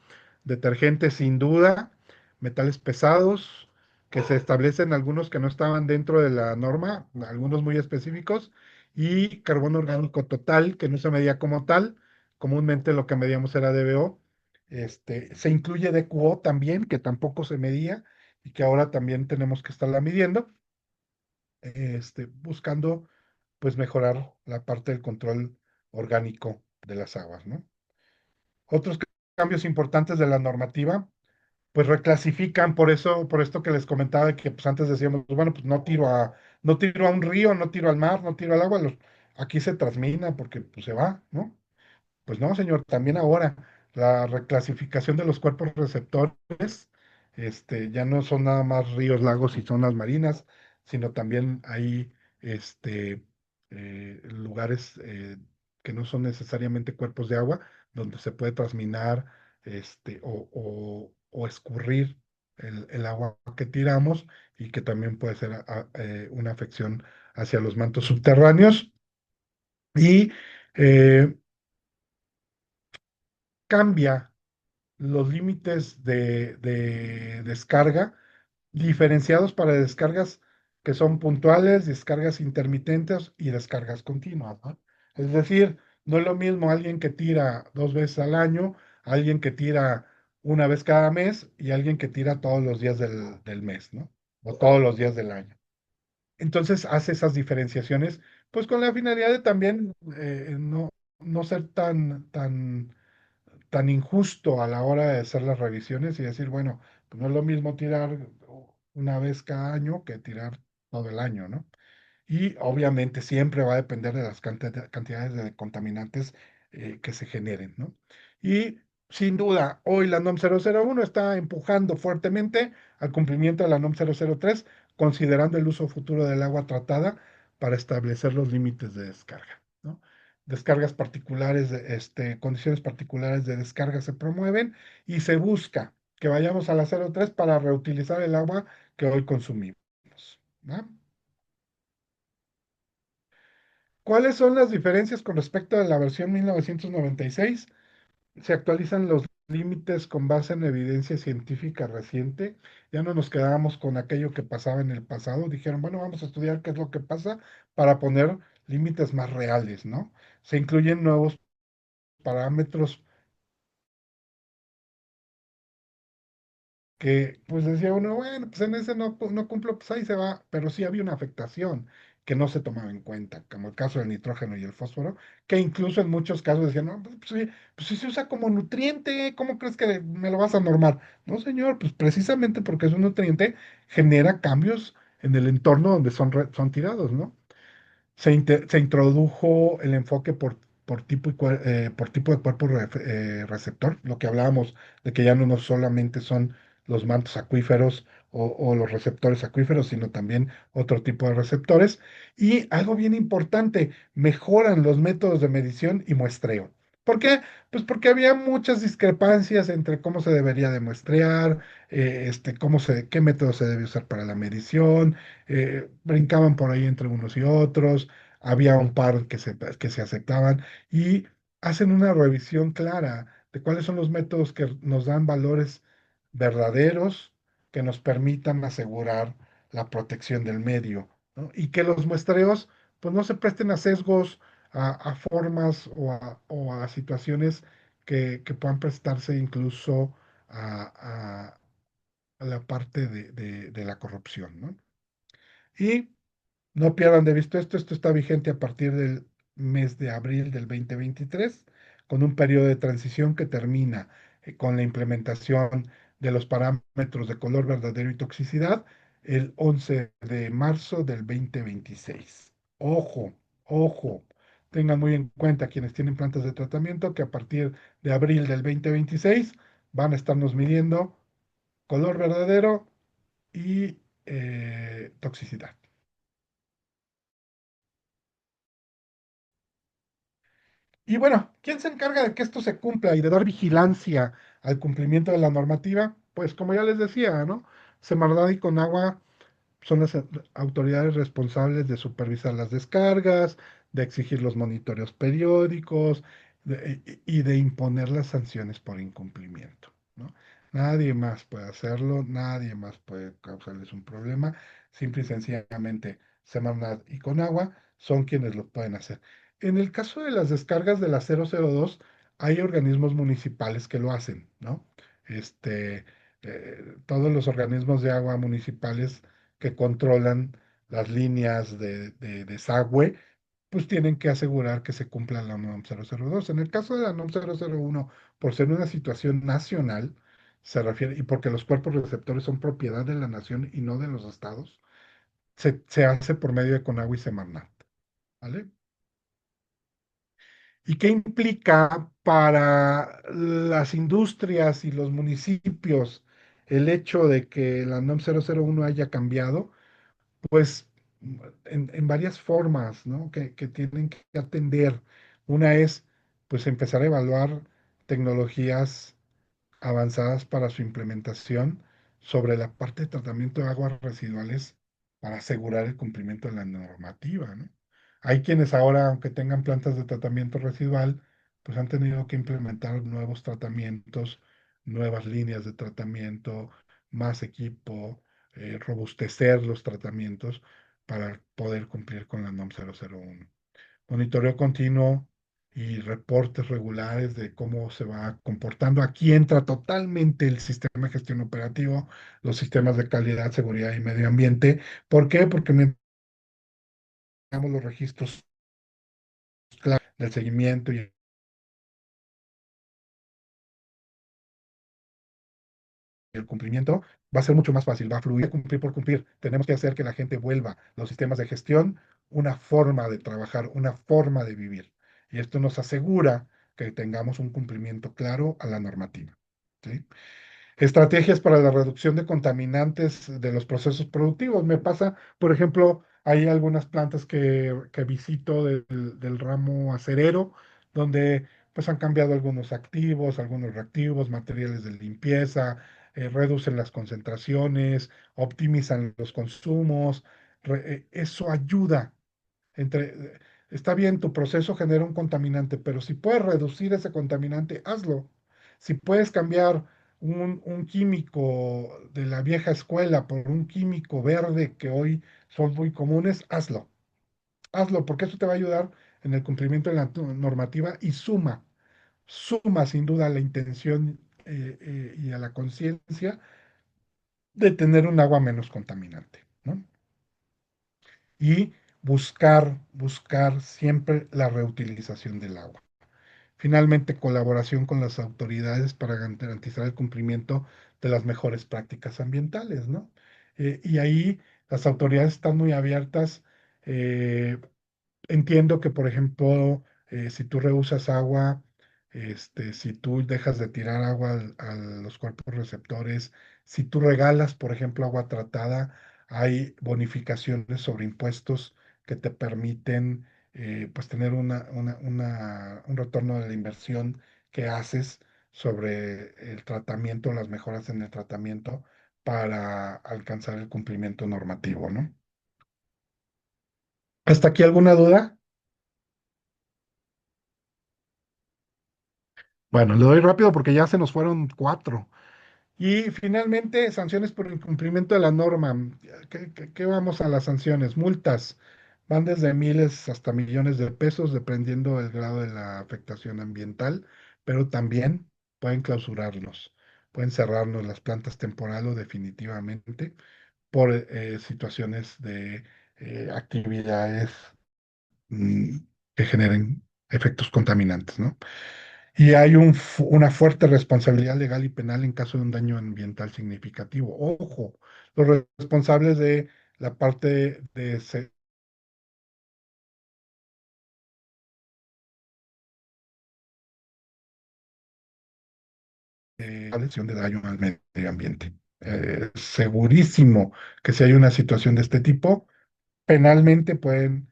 [SPEAKER 2] detergentes sin duda, metales pesados, que se establecen algunos que no estaban dentro de la norma, algunos muy específicos, y carbono orgánico total, que no se medía como tal, comúnmente lo que medíamos era DBO. Se incluye DQO también, que tampoco se medía y que ahora también tenemos que estarla midiendo, buscando pues mejorar la parte del control orgánico de las aguas, ¿no? Otros cambios importantes de la normativa, pues reclasifican, por eso, por esto que les comentaba, que pues antes decíamos, bueno, pues no tiro a un río, no tiro al mar, no tiro al agua, aquí se transmina porque pues se va, ¿no? Pues no, señor, también ahora la reclasificación de los cuerpos receptores, ya no son nada más ríos, lagos y zonas marinas, sino también hay lugares que no son necesariamente cuerpos de agua, donde se puede transminar o escurrir el agua que tiramos y que también puede ser una afección hacia los mantos subterráneos. Y cambia los límites de descarga, diferenciados para descargas que son puntuales, descargas intermitentes y descargas continuas, ¿no? Es decir, no es lo mismo alguien que tira 2 veces al año, alguien que tira una vez cada mes y alguien que tira todos los días del mes, ¿no? O todos los días del año. Entonces hace esas diferenciaciones, pues con la finalidad de también no ser tan injusto a la hora de hacer las revisiones y decir, bueno, pues no es lo mismo tirar una vez cada año que tirar todo el año, ¿no? Y obviamente siempre va a depender de las cantidades de contaminantes que se generen, ¿no? Y sin duda, hoy la NOM 001 está empujando fuertemente al cumplimiento de la NOM 003, considerando el uso futuro del agua tratada para establecer los límites de descarga, ¿no? Descargas particulares, condiciones particulares de descarga se promueven y se busca que vayamos a la 03 para reutilizar el agua que hoy consumimos, ¿no? ¿Cuáles son las diferencias con respecto a la versión 1996? Se actualizan los límites con base en evidencia científica reciente. Ya no nos quedábamos con aquello que pasaba en el pasado. Dijeron, bueno, vamos a estudiar qué es lo que pasa para poner límites más reales, ¿no? Se incluyen nuevos parámetros que pues decía uno, bueno, pues en ese no cumplo, pues ahí se va, pero sí había una afectación que no se tomaba en cuenta, como el caso del nitrógeno y el fósforo, que incluso en muchos casos decían, no, pues sí se usa como nutriente, ¿cómo crees que me lo vas a normar? No, señor, pues precisamente porque es un nutriente, genera cambios en el entorno donde son tirados, ¿no? Se introdujo el enfoque por tipo de cuerpo receptor, lo que hablábamos de que ya no solamente son los mantos acuíferos o los receptores acuíferos, sino también otro tipo de receptores. Y algo bien importante, mejoran los métodos de medición y muestreo. ¿Por qué? Pues porque había muchas discrepancias entre cómo se debería de muestrear, qué método se debe usar para la medición, brincaban por ahí entre unos y otros, había un par que se aceptaban y hacen una revisión clara de cuáles son los métodos que nos dan valores verdaderos que nos permitan asegurar la protección del medio, ¿no? Y que los muestreos pues no se presten a sesgos, a formas o a situaciones que puedan prestarse incluso a, a la parte de la corrupción, ¿no? Y no pierdan de vista esto está vigente a partir del mes de abril del 2023, con un periodo de transición que termina con la implementación de los parámetros de color verdadero y toxicidad el 11 de marzo del 2026. Ojo, ojo, tengan muy en cuenta quienes tienen plantas de tratamiento que a partir de abril del 2026 van a estarnos midiendo color verdadero y toxicidad. Y bueno, ¿quién se encarga de que esto se cumpla y de dar vigilancia al cumplimiento de la normativa? Pues como ya les decía, ¿no? Semarnat y Conagua son las autoridades responsables de supervisar las descargas, de exigir los monitoreos periódicos y de imponer las sanciones por incumplimiento, ¿no? Nadie más puede hacerlo, nadie más puede causarles un problema. Simple y sencillamente, Semarnat y Conagua son quienes lo pueden hacer. En el caso de las descargas de la 002, hay organismos municipales que lo hacen, ¿no? Este, todos los organismos de agua municipales que controlan las líneas de desagüe, pues tienen que asegurar que se cumpla la NOM 002. En el caso de la NOM 001, por ser una situación nacional, se refiere, y porque los cuerpos receptores son propiedad de la nación y no de los estados, se hace por medio de Conagua y Semarnat, ¿vale? ¿Y qué implica para las industrias y los municipios el hecho de que la NOM 001 haya cambiado? Pues en varias formas, ¿no? Que tienen que atender. Una es, pues, empezar a evaluar tecnologías avanzadas para su implementación sobre la parte de tratamiento de aguas residuales para asegurar el cumplimiento de la normativa, ¿no? Hay quienes ahora, aunque tengan plantas de tratamiento residual, pues han tenido que implementar nuevos tratamientos, nuevas líneas de tratamiento, más equipo, robustecer los tratamientos para poder cumplir con la NOM 001. Monitoreo continuo y reportes regulares de cómo se va comportando. Aquí entra totalmente el sistema de gestión operativo, los sistemas de calidad, seguridad y medio ambiente. ¿Por qué? Porque mientras tengamos los registros claros del seguimiento y el cumplimiento, va a ser mucho más fácil, va a fluir, cumplir por cumplir. Tenemos que hacer que la gente vuelva los sistemas de gestión una forma de trabajar, una forma de vivir. Y esto nos asegura que tengamos un cumplimiento claro a la normativa. ¿Sí? Estrategias para la reducción de contaminantes de los procesos productivos. Me pasa, por ejemplo, hay algunas plantas que visito del ramo acerero, donde pues han cambiado algunos activos, algunos reactivos, materiales de limpieza, reducen las concentraciones, optimizan los consumos. Eso ayuda está bien, tu proceso genera un contaminante, pero si puedes reducir ese contaminante, hazlo. Si puedes cambiar un químico de la vieja escuela por un químico verde que hoy son muy comunes, hazlo. Hazlo, porque eso te va a ayudar en el cumplimiento de la normativa y suma sin duda a la intención y a la conciencia de tener un agua menos contaminante, ¿no? Y buscar siempre la reutilización del agua. Finalmente, colaboración con las autoridades para garantizar el cumplimiento de las mejores prácticas ambientales, ¿no? Y ahí las autoridades están muy abiertas. eh, Entiendo que, por ejemplo, si tú rehusas agua, si tú dejas de tirar agua a los cuerpos receptores, si tú regalas, por ejemplo, agua tratada, hay bonificaciones sobre impuestos que te permiten, pues, tener un retorno de la inversión que haces sobre el tratamiento, las mejoras en el tratamiento para alcanzar el cumplimiento normativo, ¿no? ¿Hasta aquí alguna duda? Bueno, le doy rápido porque ya se nos fueron cuatro. Y finalmente, sanciones por incumplimiento de la norma. ¿Qué vamos a las sanciones? Multas. Van desde miles hasta millones de pesos, dependiendo del grado de la afectación ambiental, pero también pueden clausurarnos, pueden cerrarnos las plantas temporal o definitivamente por situaciones de actividades mm, que generen efectos contaminantes, ¿no? Y hay una fuerte responsabilidad legal y penal en caso de un daño ambiental significativo. Ojo, los responsables de la parte la lesión de daño al medio ambiente. Segurísimo que si hay una situación de este tipo, penalmente pueden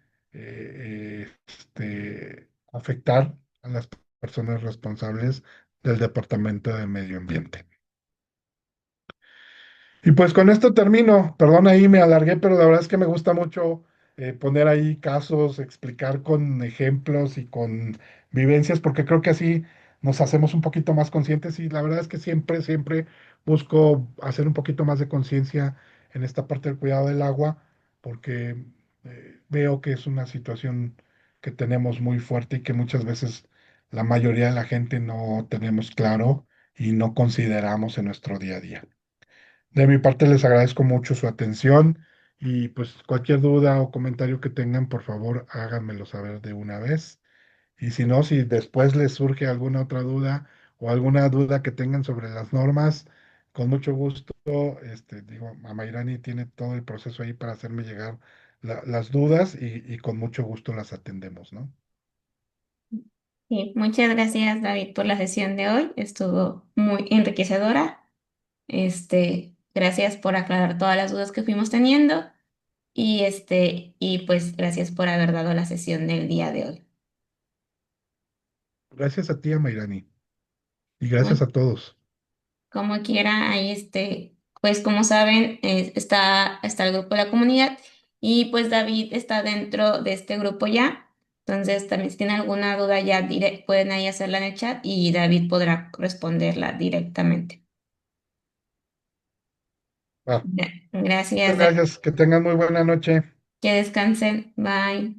[SPEAKER 2] afectar a las personas responsables del Departamento de Medio Ambiente. Y pues con esto termino. Perdón, ahí me alargué, pero la verdad es que me gusta mucho poner ahí casos, explicar con ejemplos y con vivencias, porque creo que así nos hacemos un poquito más conscientes y la verdad es que siempre, siempre busco hacer un poquito más de conciencia en esta parte del cuidado del agua, porque veo que es una situación que tenemos muy fuerte y que muchas veces la mayoría de la gente no tenemos claro y no consideramos en nuestro día a día. De mi parte les agradezco mucho su atención y pues cualquier duda o comentario que tengan, por favor, háganmelo saber de una vez. Y si no, si después les surge alguna otra duda o alguna duda que tengan sobre las normas, con mucho gusto, digo, Amairani tiene todo el proceso ahí para hacerme llegar las dudas y con mucho gusto las atendemos, ¿no?
[SPEAKER 1] Y muchas gracias, David, por la sesión de hoy. Estuvo muy enriquecedora. Gracias por aclarar todas las dudas que fuimos teniendo y pues gracias por haber dado la sesión del día de hoy.
[SPEAKER 2] Gracias a ti, Amairani, y
[SPEAKER 1] Muy-
[SPEAKER 2] gracias a todos.
[SPEAKER 1] Como quiera, ahí pues como saben, está el grupo de la comunidad y pues David está dentro de este grupo ya. Entonces, también si tienen alguna duda ya pueden ahí hacerla en el chat y David podrá responderla directamente.
[SPEAKER 2] Va. Muchas
[SPEAKER 1] Gracias, David.
[SPEAKER 2] gracias, que tengan muy buena noche.
[SPEAKER 1] Que descansen. Bye.